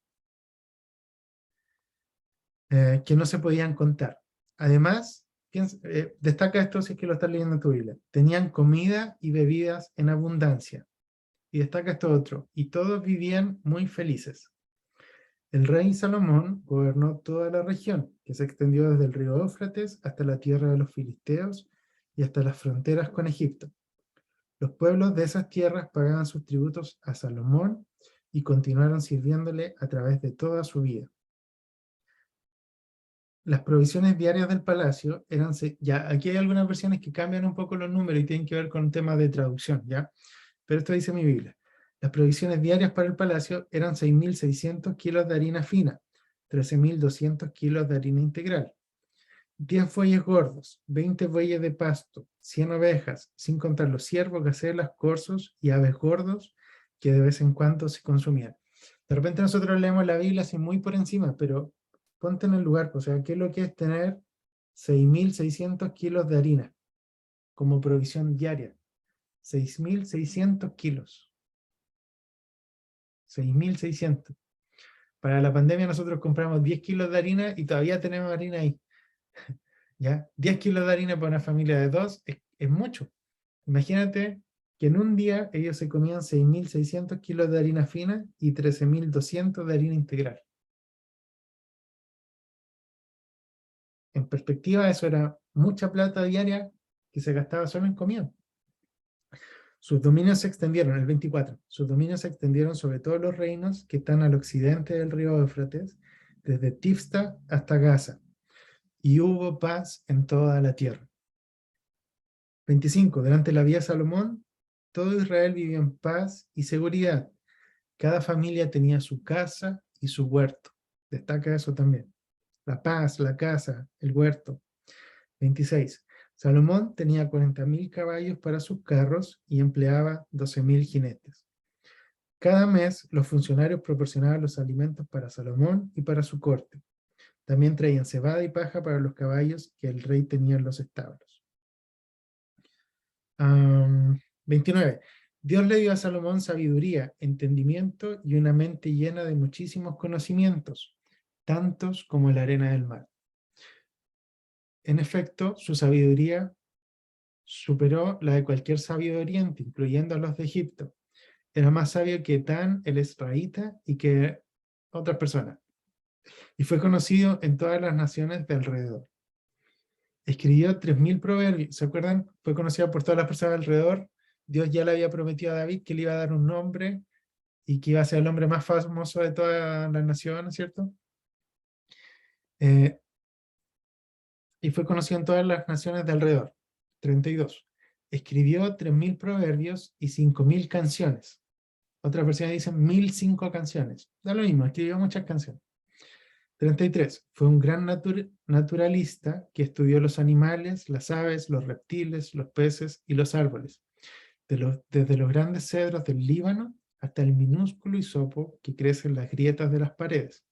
que no se podían contar. Además, destaca esto si es que lo estás leyendo en tu Biblia. Tenían comida y bebidas en abundancia. Y destaca esto otro. Y todos vivían muy felices. El rey Salomón gobernó toda la región, que se extendió desde el río Éufrates hasta la tierra de los filisteos y hasta las fronteras con Egipto. Los pueblos de esas tierras pagaban sus tributos a Salomón y continuaron sirviéndole a través de toda su vida. Las provisiones diarias del palacio eran, ya aquí hay algunas versiones que cambian un poco los números y tienen que ver con temas de traducción, ¿ya? Pero esto dice mi Biblia. Las provisiones diarias para el palacio eran 6.600 kilos de harina fina, 13.200 kilos de harina integral, 10 bueyes gordos, 20 bueyes de pasto, 100 ovejas, sin contar los ciervos, gacelas, corzos y aves gordos que de vez en cuando se consumían. De repente nosotros leemos la Biblia así muy por encima, pero ponte en el lugar, o sea, ¿qué es lo que es tener 6.600 kilos de harina como provisión diaria? 6.600 kilos. 6.600. Para la pandemia nosotros compramos 10 kilos de harina y todavía tenemos harina ahí. ¿Ya? 10 kilos de harina para una familia de 2 es mucho. Imagínate que en un día ellos se comían 6.600 kilos de harina fina y 13.200 de harina integral. En perspectiva, eso era mucha plata diaria que se gastaba solo en comida. Sus dominios se extendieron, el 24, sus dominios se extendieron sobre todos los reinos que están al occidente del río Éufrates, desde Tifsta hasta Gaza, y hubo paz en toda la tierra. 25, durante la vida de Salomón, todo Israel vivía en paz y seguridad. Cada familia tenía su casa y su huerto. Destaca eso también. La paz, la casa, el huerto. 26. Salomón tenía 40.000 caballos para sus carros y empleaba 12.000 jinetes. Cada mes los funcionarios proporcionaban los alimentos para Salomón y para su corte. También traían cebada y paja para los caballos que el rey tenía en los establos. 29. Dios le dio a Salomón sabiduría, entendimiento y una mente llena de muchísimos conocimientos, tantos como la arena del mar. En efecto, su sabiduría superó la de cualquier sabio de Oriente, incluyendo a los de Egipto. Era más sabio que Etán, el Esraíta, y que otras personas. Y fue conocido en todas las naciones de alrededor. Escribió 3.000 proverbios. ¿Se acuerdan? Fue conocido por todas las personas de alrededor. Dios ya le había prometido a David que le iba a dar un nombre y que iba a ser el hombre más famoso de toda la nación, ¿cierto? Y fue conocido en todas las naciones de alrededor. 32. Escribió 3.000 proverbios y 5.000 canciones. Otras versiones dicen 1.005 canciones. Da lo mismo, escribió muchas canciones. 33. Fue un gran naturalista que estudió los animales, las aves, los reptiles, los peces y los árboles. Desde los grandes cedros del Líbano hasta el minúsculo hisopo que crece en las grietas de las paredes.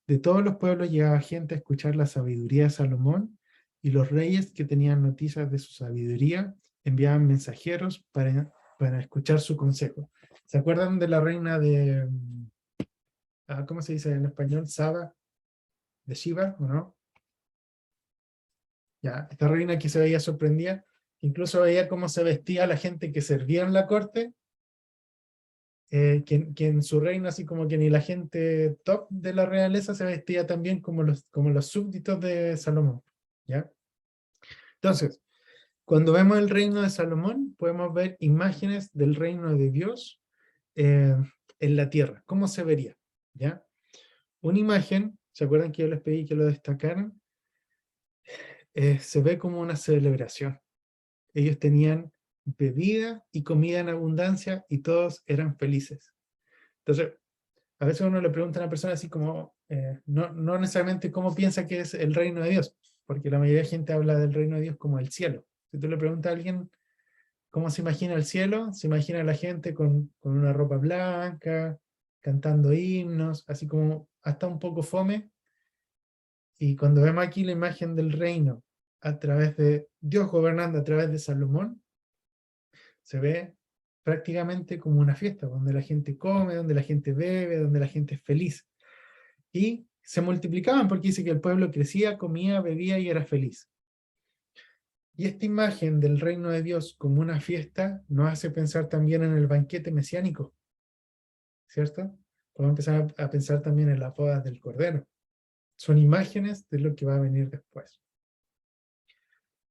De todos los pueblos llegaba gente a escuchar la sabiduría de Salomón, y los reyes que tenían noticias de su sabiduría enviaban mensajeros para escuchar su consejo. ¿Se acuerdan de la reina de, ¿cómo se dice en español? Saba, de Shiva, ¿o no? Ya, esta reina que se veía sorprendida, incluso veía cómo se vestía la gente que servía en la corte, que en su reino, así como que ni la gente top de la realeza se vestía también como los súbditos de Salomón, ¿ya? Entonces, cuando vemos el reino de Salomón, podemos ver imágenes del reino de Dios en la tierra. ¿Cómo se vería? ¿Ya? Una imagen, ¿se acuerdan que yo les pedí que lo destacaran? Se ve como una celebración. Ellos tenían bebida y comida en abundancia y todos eran felices. Entonces, a veces uno le pregunta a una persona así como, no necesariamente cómo piensa que es el reino de Dios, porque la mayoría de gente habla del reino de Dios como el cielo. Si tú le preguntas a alguien cómo se imagina el cielo, se imagina a la gente con una ropa blanca, cantando himnos, así como hasta un poco fome. Y cuando vemos aquí la imagen del reino a través de Dios gobernando a través de Salomón, Se ve prácticamente como una fiesta, donde la gente come, donde la gente bebe, donde la gente es feliz. Y se multiplicaban porque dice que el pueblo crecía, comía, bebía y era feliz. Y esta imagen del reino de Dios como una fiesta nos hace pensar también en el banquete mesiánico, ¿cierto? Podemos empezar a pensar también en las bodas del Cordero. Son imágenes de lo que va a venir después.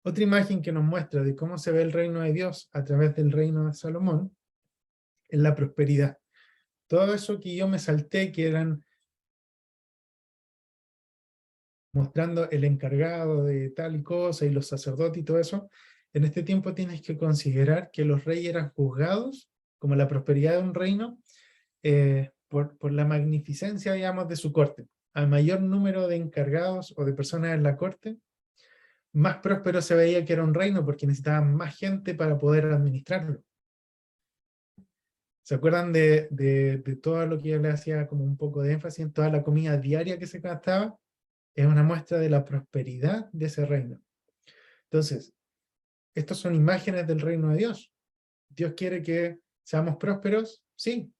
Otra imagen que nos muestra de cómo se ve el reino de Dios a través del reino de Salomón es la prosperidad. Todo eso que yo me salté, que eran mostrando el encargado de tal y cosa y los sacerdotes y todo eso, en este tiempo tienes que considerar que los reyes eran juzgados como la prosperidad de un reino por la magnificencia, digamos, de su corte. Al mayor número de encargados o de personas en la corte, más próspero se veía que era un reino porque necesitaban más gente para poder administrarlo. ¿Se acuerdan de todo lo que yo le hacía como un poco de énfasis en toda la comida diaria que se gastaba? Es una muestra de la prosperidad de ese reino. Entonces, estas son imágenes del reino de Dios. ¿Dios quiere que seamos prósperos? Sí.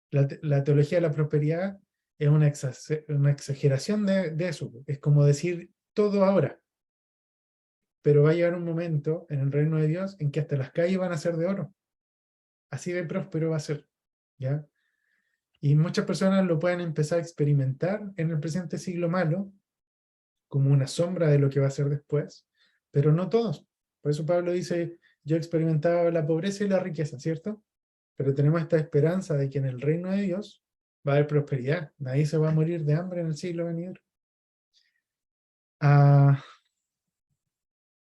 La teología de la prosperidad es una exageración de eso. Es como decir todo ahora. Pero va a llegar un momento en el reino de Dios en que hasta las calles van a ser de oro. Así de próspero va a ser, ¿ya? Y muchas personas lo pueden empezar a experimentar en el presente siglo malo, como una sombra de lo que va a ser después, pero no todos. Por eso Pablo dice, yo he experimentado la pobreza y la riqueza, ¿cierto? Pero tenemos esta esperanza de que en el reino de Dios va a haber prosperidad. Nadie se va a morir de hambre en el siglo venidero.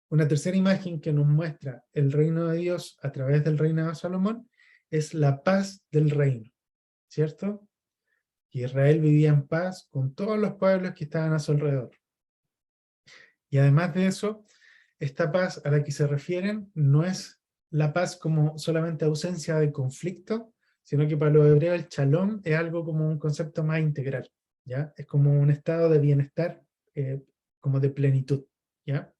Una tercera imagen que nos muestra el reino de Dios a través del reino de Salomón es la paz del reino, ¿cierto? Israel vivía en paz con todos los pueblos que estaban a su alrededor. Y además de eso, esta paz a la que se refieren no es la paz como solamente ausencia de conflicto, sino que para los hebreos el shalom es algo como un concepto más integral, ¿ya? Es como un estado de bienestar, como de plenitud, ¿ya?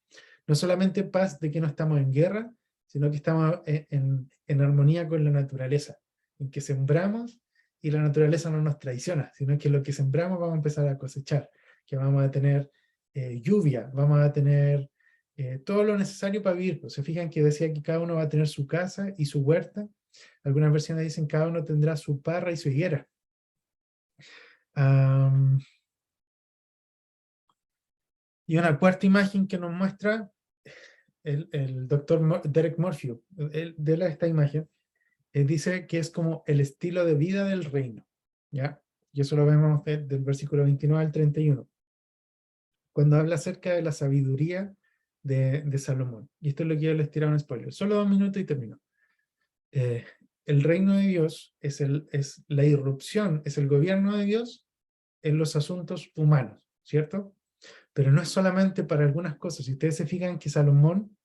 No solamente paz de que no estamos en guerra, sino que estamos en armonía con la naturaleza, en que sembramos y la naturaleza no nos traiciona, sino que lo que sembramos vamos a empezar a cosechar, que vamos a tener lluvia, vamos a tener todo lo necesario para vivir. Pues, se fijan que decía que cada uno va a tener su casa y su huerta. Algunas versiones dicen que cada uno tendrá su parra y su higuera. Y una cuarta imagen que nos muestra el doctor Derek Morphew, de esta imagen, dice que es como el estilo de vida del reino, ¿ya? Y eso lo vemos del versículo 29 al 31, cuando habla acerca de la sabiduría de Salomón. Y esto es lo que yo les tiraba un spoiler. Solo 2 minutos y termino. El reino de Dios es la irrupción, es el gobierno de Dios en los asuntos humanos, ¿cierto? Pero no es solamente para algunas cosas. Si ustedes se fijan que Salomón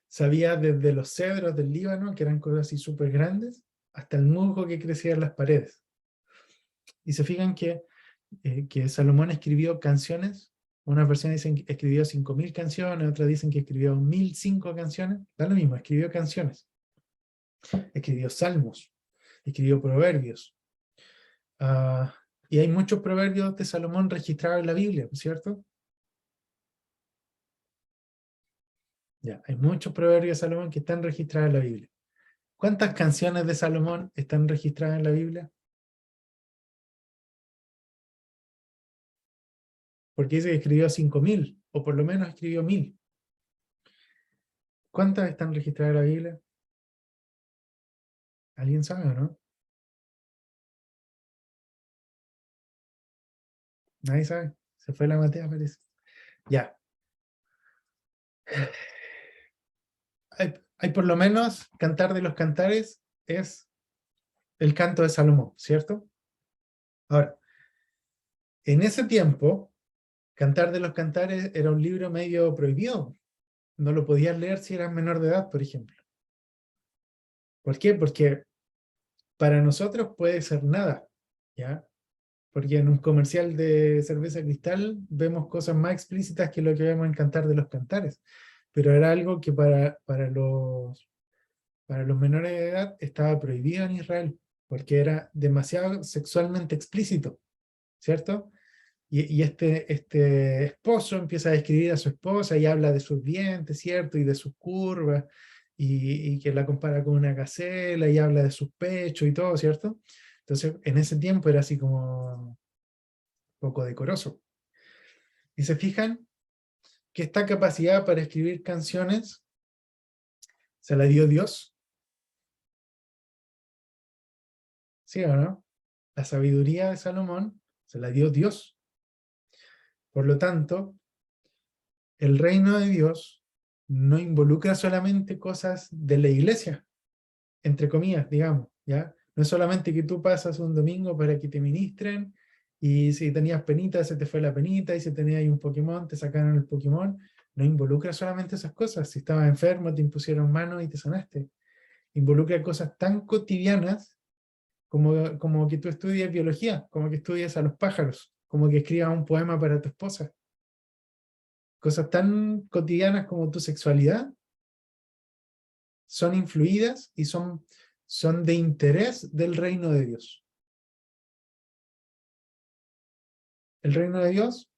sabía desde los cedros del Líbano, que eran cosas así súper grandes, hasta el musgo que crecía en las paredes. Y se fijan que Salomón escribió canciones. Unas versiones dicen que escribió 5.000 canciones, otras dicen que escribió 1.005 canciones. Da lo mismo, escribió canciones. Escribió salmos, escribió proverbios. Y hay muchos proverbios de Salomón registrados en la Biblia, ¿cierto? Ya, hay muchos proverbios de Salomón que están registrados en la Biblia. ¿Cuántas canciones de Salomón están registradas en la Biblia? Porque dice que escribió 5.000, o por lo menos escribió 1.000. ¿Cuántas están registradas en la Biblia? ¿Alguien sabe o no? Nadie sabe. Se fue la Matea, parece. Ya. Hay por lo menos, Cantar de los Cantares es el canto de Salomón, ¿cierto? Ahora, en ese tiempo, Cantar de los Cantares era un libro medio prohibido. No lo podías leer si eras menor de edad, por ejemplo. ¿Por qué? Porque para nosotros puede ser nada, ¿ya? Porque en un comercial de cerveza Cristal vemos cosas más explícitas que lo que vemos en Cantar de los Cantares. pero era algo que para los menores de edad estaba prohibido en Israel, porque era demasiado sexualmente explícito, ¿cierto? Y este esposo empieza a describir a su esposa y habla de sus dientes, ¿cierto? Y de sus curvas, y que la compara con una gacela, y habla de sus pechos y todo, ¿cierto? Entonces, en ese tiempo era así como poco decoroso. Y se fijan que esta capacidad para escribir canciones se la dio Dios. ¿Sí o no? La sabiduría de Salomón se la dio Dios. Por lo tanto, el reino de Dios no involucra solamente cosas de la iglesia, entre comillas, digamos, ¿ya? No es solamente que tú pasas un domingo para que te ministren, y si tenías penita, se te fue la penita, y si tenías ahí un Pokémon, te sacaron el Pokémon. No involucra solamente esas cosas. Si estabas enfermo, te impusieron manos y te sanaste. Involucra cosas tan cotidianas como que tú estudias biología, como que estudias a los pájaros, como que escribas un poema para tu esposa. Cosas tan cotidianas como tu sexualidad son influidas y son de interés del reino de Dios. El reino de Dios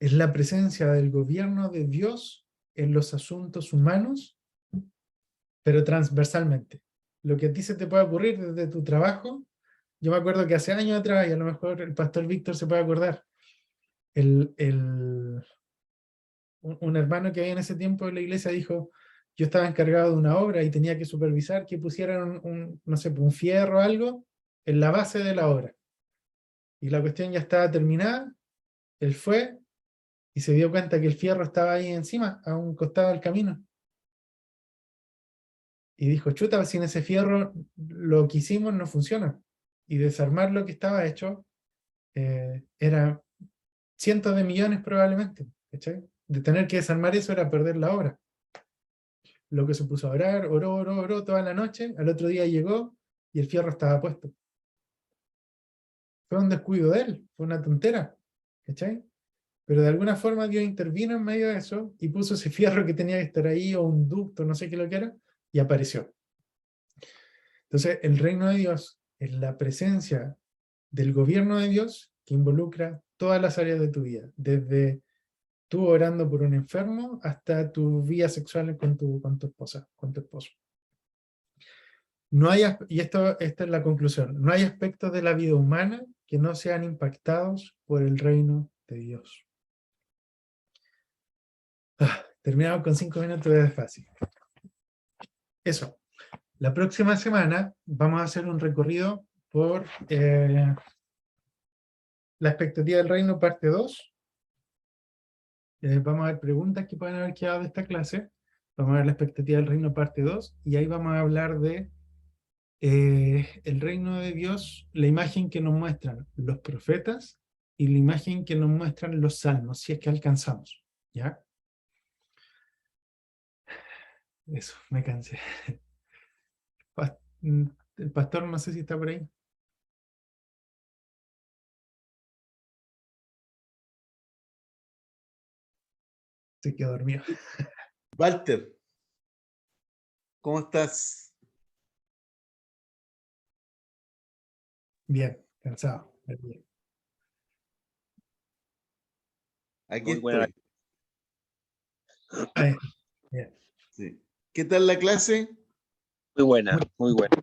es la presencia del gobierno de Dios en los asuntos humanos, pero transversalmente. Lo que a ti se te puede ocurrir desde tu trabajo, yo me acuerdo que hace años atrás, y a lo mejor el pastor Víctor se puede acordar, un hermano que había en ese tiempo en la iglesia dijo: yo estaba encargado de una obra y tenía que supervisar que pusieran no sé, un fierro o algo en la base de la obra. Y la cuestión ya estaba terminada, él fue y se dio cuenta que el fierro estaba ahí encima, a un costado del camino. Y dijo: chuta, sin ese fierro lo que hicimos no funciona. Y desarmar lo que estaba hecho era cientos de millones probablemente, ¿cachai? De tener que desarmar eso era perder la obra. Lo que se puso a orar, oró toda la noche, al otro día llegó y el fierro estaba puesto. Fue un descuido de él, fue una tontera, ¿cachai? Pero de alguna forma Dios intervino en medio de eso y puso ese fierro que tenía que estar ahí, o un ducto, no sé qué lo que era, y apareció. Entonces, el reino de Dios es la presencia del gobierno de Dios que involucra todas las áreas de tu vida, desde tú orando por un enfermo hasta tu vida sexual con tu esposa, con tu esposo. No hay, y esta es la conclusión, no hay aspectos de la vida humana que no sean impactados por el reino de Dios. Terminamos con 5 minutos de fácil. Eso. La próxima semana vamos a hacer un recorrido por la expectativa del reino, parte 2. Vamos a ver preguntas que pueden haber quedado de esta clase. Vamos a ver la expectativa del reino, parte 2. Y ahí vamos a hablar de el reino de Dios, la imagen que nos muestran los profetas y la imagen que nos muestran los salmos, si es que alcanzamos. ¿Ya? Eso, me cansé. El pastor no sé si está por ahí. Se quedó dormido. Walter, ¿cómo estás? Bien, cansado. Bien. Aquí Muy buena. estoy. Ahí, bien. Sí. ¿Qué tal la clase? Muy buena, muy buena.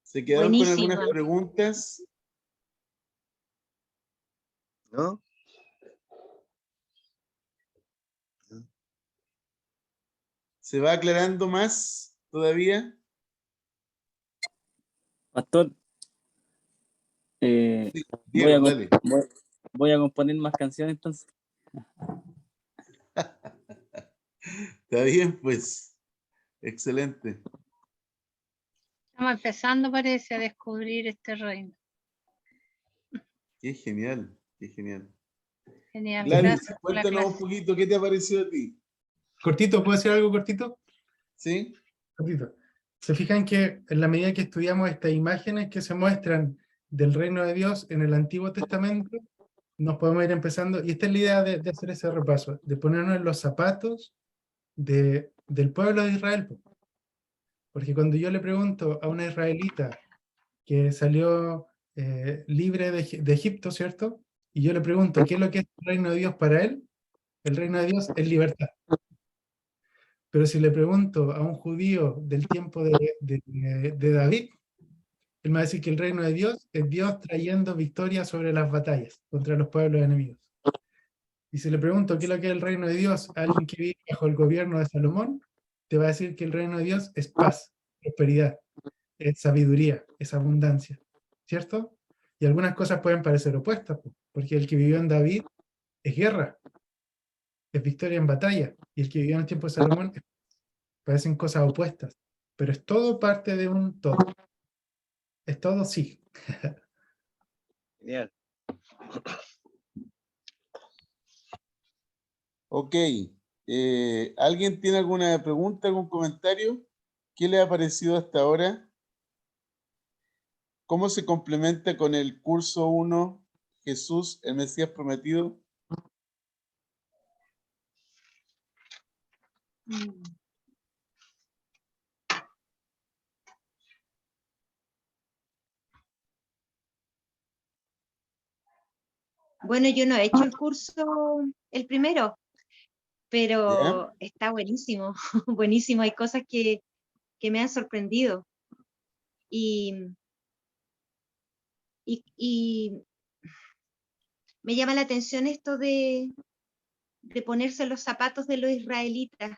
¿Se quedaron con Buenísima. algunas preguntas? ¿No? ¿Se va aclarando más todavía? Pastor, Sí, voy, Diego, dale. voy a componer más canciones entonces. Está bien, pues. Excelente. Estamos empezando, parece, a descubrir este reino. Qué genial, qué genial. Genial, Gladys, gracias por la cuéntanos un clase. poquito, ¿qué te ha parecido a ti? Cortito, ¿puedo decir algo cortito? ¿Sí? Cortito. Se fijan que en la medida que estudiamos estas imágenes que se muestran del reino de Dios en el Antiguo Testamento, nos podemos ir empezando, y esta es la idea de hacer ese repaso, de ponernos en los zapatos del pueblo de Israel. Po. Porque cuando yo le pregunto a una israelita que salió libre de Egipto, ¿cierto? Y yo le pregunto, ¿qué es lo que es el reino de Dios para él? El reino de Dios es libertad. Pero si le pregunto a un judío del tiempo de David, él me va a decir que el reino de Dios es Dios trayendo victoria sobre las batallas contra los pueblos enemigos. Y si le pregunto qué es lo que es el reino de Dios a alguien que vive bajo el gobierno de Salomón, te va a decir que el reino de Dios es paz, prosperidad, es sabiduría, es abundancia, ¿cierto? Y algunas cosas pueden parecer opuestas, porque el que vivió en David es guerra, es victoria en batalla, y el que vivió en el tiempo de Salomón parecen cosas opuestas, pero es todo parte de un todo. Es todo sí. Genial. Ok. ¿Alguien tiene alguna pregunta, algún comentario? ¿Qué le ha parecido hasta ahora? ¿Cómo se complementa con el curso 1, Jesús, el Mesías prometido? Bueno, yo no he hecho el curso, el primero, pero ¿Ya? está buenísimo, buenísimo. Hay cosas que me han sorprendido. Y me llama la atención esto de ponerse en los zapatos de los israelitas,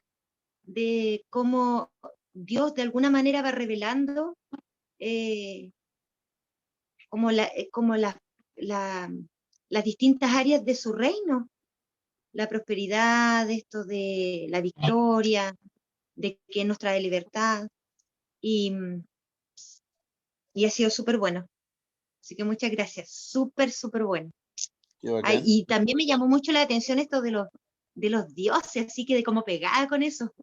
de cómo Dios de alguna manera va revelando como las distintas áreas de su reino, la prosperidad, esto de la victoria, de que nos trae libertad, y ha sido súper bueno. Así que muchas gracias, súper, súper bueno. Qué bacán. Y también me llamó mucho la atención esto de los dioses, así que de como pegada con eso,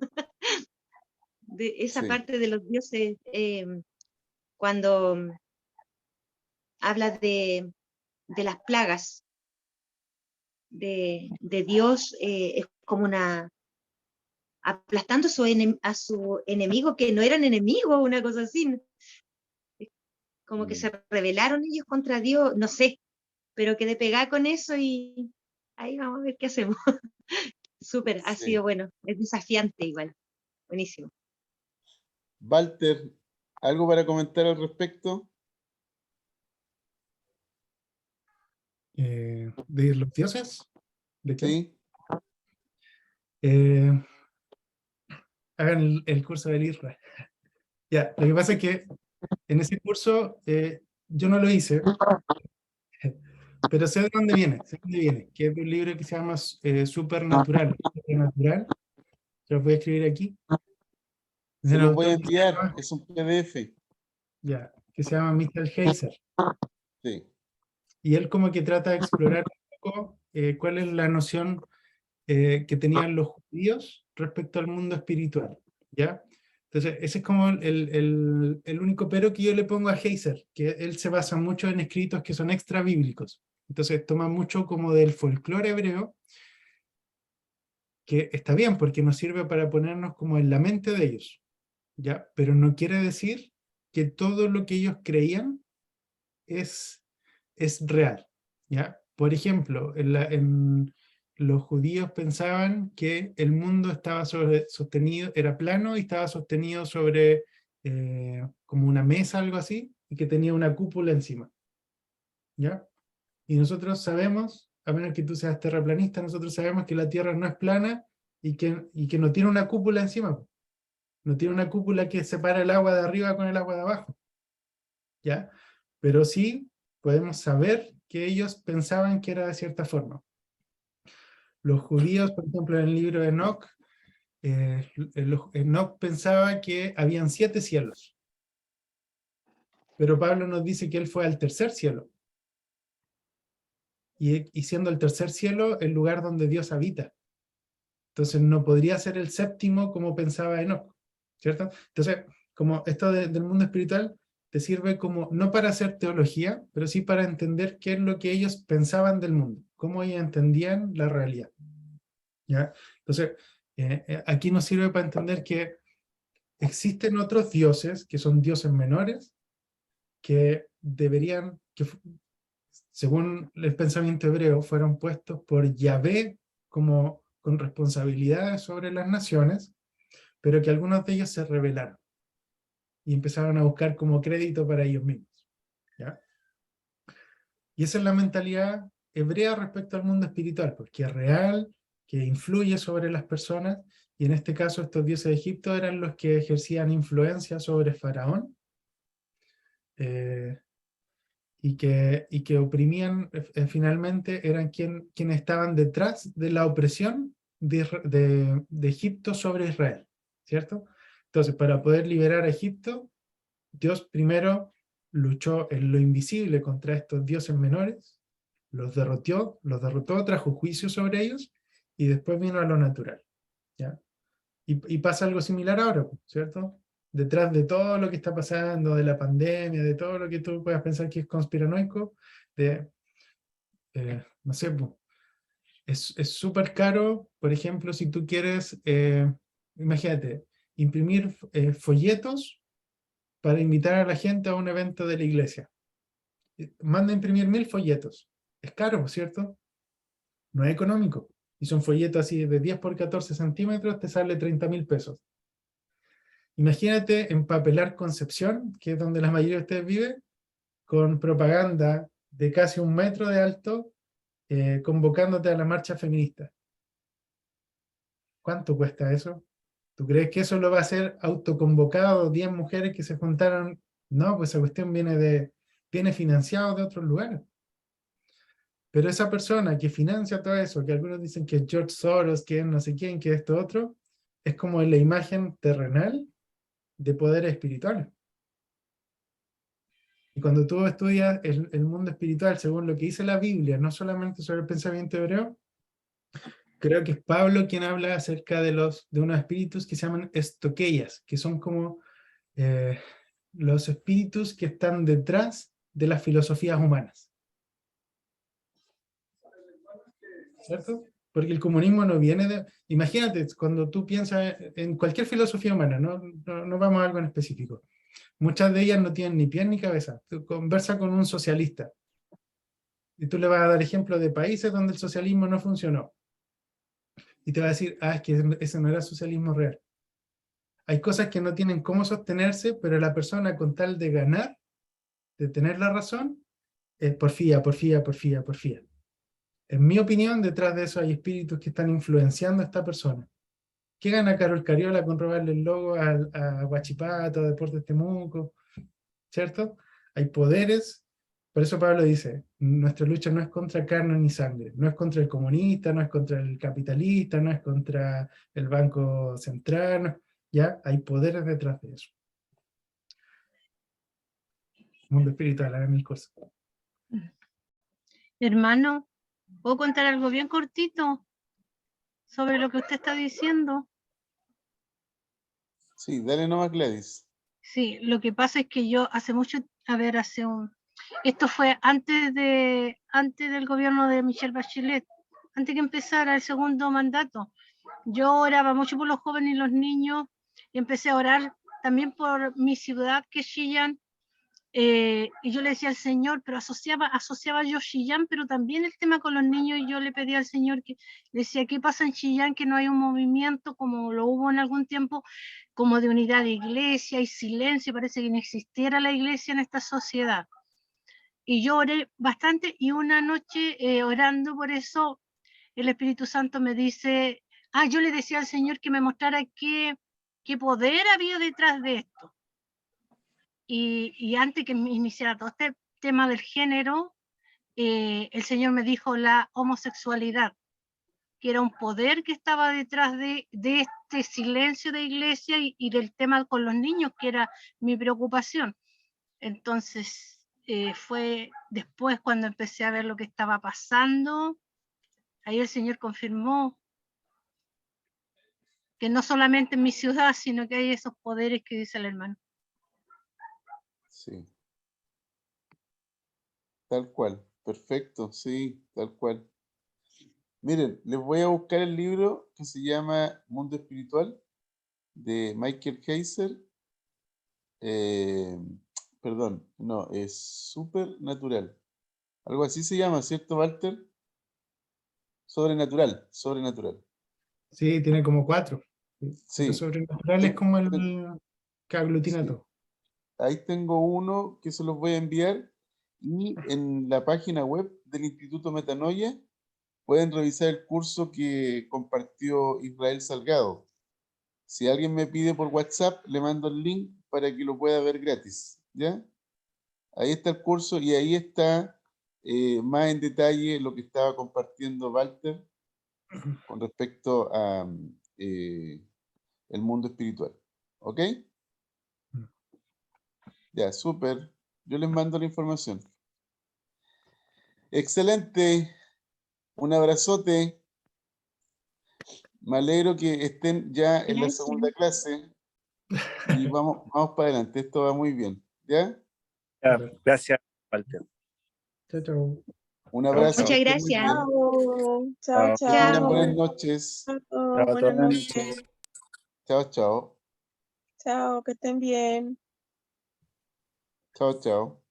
de esa Sí. parte de los dioses, cuando habla de las plagas, de Dios, es como aplastando a su enemigo, que no eran enemigos, una cosa así, como que se rebelaron ellos contra Dios, no sé, pero quedé pegada con eso y ahí vamos a ver qué hacemos. Súper, ha Sí. sido bueno, es desafiante igual, buenísimo. Walter, ¿algo para comentar al respecto? ¿De los dioses? ¿De qué? Sí. Hagan el curso del IRRA. Ya, lo que pasa es que en ese curso yo no lo hice, pero sé de dónde viene, que es de un libro que se llama Supernatural, Sobrenatural, se lo voy a escribir aquí, Se de un lo voy a autor enviar, es un PDF. que se llama Michael Heiser, Sí. y él como que trata de explorar un poco cuál es la noción que tenían los judíos respecto al mundo espiritual, ¿ya? Entonces, ese es como el único pero que yo le pongo a Heiser, que él se basa mucho en escritos que son extra bíblicos. Entonces, toma mucho como del folclore hebreo, que está bien, porque nos sirve para ponernos como en la mente de ellos, ¿ya? Pero no quiere decir que todo lo que ellos creían es real, ¿ya? Por ejemplo, los judíos pensaban que el mundo estaba sostenido, era plano y estaba sostenido sobre como una mesa, algo así, y que tenía una cúpula encima, ¿ya? Y nosotros sabemos, a menos que tú seas terraplanista, nosotros sabemos que la Tierra no es plana y que no tiene una cúpula encima, no tiene una cúpula que separa el agua de arriba con el agua de abajo, ¿ya? Pero sí podemos saber que ellos pensaban que era de cierta forma. Los judíos, por ejemplo, en el libro de Enoch, Enoch pensaba que habían 7 cielos. Pero Pablo nos dice que él fue al tercer cielo. Y siendo el tercer cielo el lugar donde Dios habita. Entonces no podría ser el séptimo como pensaba Enoch, ¿cierto? Entonces, como esto del mundo espiritual te sirve como, no para hacer teología, pero sí para entender qué es lo que ellos pensaban del mundo. cómo ellos entendían la realidad. ¿Ya? Entonces, aquí nos sirve para entender que existen otros dioses, que son dioses menores, que deberían, según el pensamiento hebreo, fueron puestos por Yahvé como con responsabilidades sobre las naciones, pero que algunos de ellos se rebelaron y empezaron a buscar como crédito para ellos mismos. ¿Ya? Y esa es la mentalidad hebrea respecto al mundo espiritual, porque es real, que influye sobre las personas, y en este caso estos dioses de Egipto eran los que ejercían influencia sobre Faraón, y que oprimían, finalmente eran quienes estaban detrás de la opresión de Egipto sobre Israel, ¿cierto? Entonces, para poder liberar a Egipto, Dios primero luchó en lo invisible contra estos dioses menores, los derrotó, trajo juicio sobre ellos, y después vino a lo natural, ¿ya? Y pasa algo similar ahora, ¿cierto? Detrás de todo lo que está pasando, de la pandemia, de todo lo que tú puedas pensar que es conspiranoico, no sé, es súper caro, por ejemplo, si tú quieres, imagínate, imprimir folletos para invitar a la gente a un evento de la iglesia. Manda a imprimir 1000 folletos. Es caro, ¿cierto? No es económico. Y son folletos así de 10 por 14 centímetros, te sale 30.000 pesos. Imagínate empapelar Concepción, que es donde la mayoría de ustedes viven, con propaganda de casi 1 metro de alto, convocándote a la marcha feminista. ¿Cuánto cuesta eso? ¿Tú crees que eso lo va a hacer autoconvocado 10 mujeres que se juntaron? No, pues esa cuestión viene financiado de otros lugares. Pero esa persona que financia todo eso, que algunos dicen que es George Soros, que es no sé quién, que es esto otro, es como la imagen terrenal de poderes espirituales. Y cuando tú estudias el mundo espiritual, según lo que dice la Biblia, no solamente sobre el pensamiento hebreo, creo que es Pablo quien habla acerca de unos espíritus que se llaman estoqueias, que son como los espíritus que están detrás de las filosofías humanas. ¿Cierto? Porque el comunismo no viene de... Imagínate, cuando tú piensas en cualquier filosofía humana, no vamos a algo en específico. Muchas de ellas no tienen ni pies ni cabeza. Tú conversas con un socialista y tú le vas a dar ejemplos de países donde el socialismo no funcionó. Y te va a decir, es que ese no era socialismo real. Hay cosas que no tienen cómo sostenerse, pero la persona con tal de ganar, de tener la razón, porfía. En mi opinión, detrás de eso hay espíritus que están influenciando a esta persona. ¿Qué gana Carol Cariola con robarle el logo a Huachipato, a Deportes Temuco? ¿Cierto? Hay poderes. Por eso Pablo dice, nuestra lucha no es contra carne ni sangre, no es contra el comunista, no es contra el capitalista, no es contra el Banco Central, ¿ya? Hay poderes detrás de eso. Mundo espiritual, hay mil cosas. Hermano, ¿puedo contar algo bien cortito sobre lo que usted está diciendo? Sí, dale nomás, Gladys. Sí, lo que pasa es que yo hace mucho, esto fue antes del gobierno de Michelle Bachelet, antes que empezara el segundo mandato. Yo oraba mucho por los jóvenes y los niños, y empecé a orar también por mi ciudad, que es Chillán, y yo le decía al Señor, pero asociaba yo Chillán, pero también el tema con los niños, y yo le pedía al Señor le decía, ¿qué pasa en Chillán? Que no hay un movimiento como lo hubo en algún tiempo, como de unidad de iglesia y silencio, parece que no existiera la iglesia en esta sociedad. Y yo oré bastante, y una noche orando por eso, el Espíritu Santo me dice, yo le decía al Señor que me mostrara qué poder había detrás de esto. Y antes que me iniciara todo este tema del género, el Señor me dijo la homosexualidad, que era un poder que estaba detrás de este silencio de iglesia y del tema con los niños, que era mi preocupación. Entonces, fue después cuando empecé a ver lo que estaba pasando, ahí el Señor confirmó que no solamente en mi ciudad, sino que hay esos poderes que dice el hermano. Sí. Tal cual. Perfecto, sí, tal cual. Miren, les voy a buscar el libro que se llama Mundo Espiritual de Michael Heiser. Perdón, no, es Supernatural. Algo así se llama, ¿cierto, Walter? Sobrenatural, sobrenatural. Sí, tiene como 4. Sí. Lo sobrenatural es como el que aglutina Sí. todo. Ahí tengo uno que se los voy a enviar y en la página web del Instituto Metanoia pueden revisar el curso que compartió Israel Salgado. Si alguien me pide por WhatsApp, le mando el link para que lo pueda ver gratis, ¿ya? Ahí está el curso y ahí está más en detalle lo que estaba compartiendo Walter con respecto a el mundo espiritual. ¿Ok? Ya, súper. Yo les mando la información. Excelente. Un abrazote. Me alegro que estén ya en la segunda clase y vamos para adelante. Esto va muy bien. ¿Ya? Ya, gracias, Walter. Chao, chao. Un abrazo. Muchas que estén muy gracias. bien. Chao, Chao. Que tengan chao. buenas noches. Chao, Chao, buenas buenas noches. noches. Chao, chao. Chao, que estén bien. Chao, chao.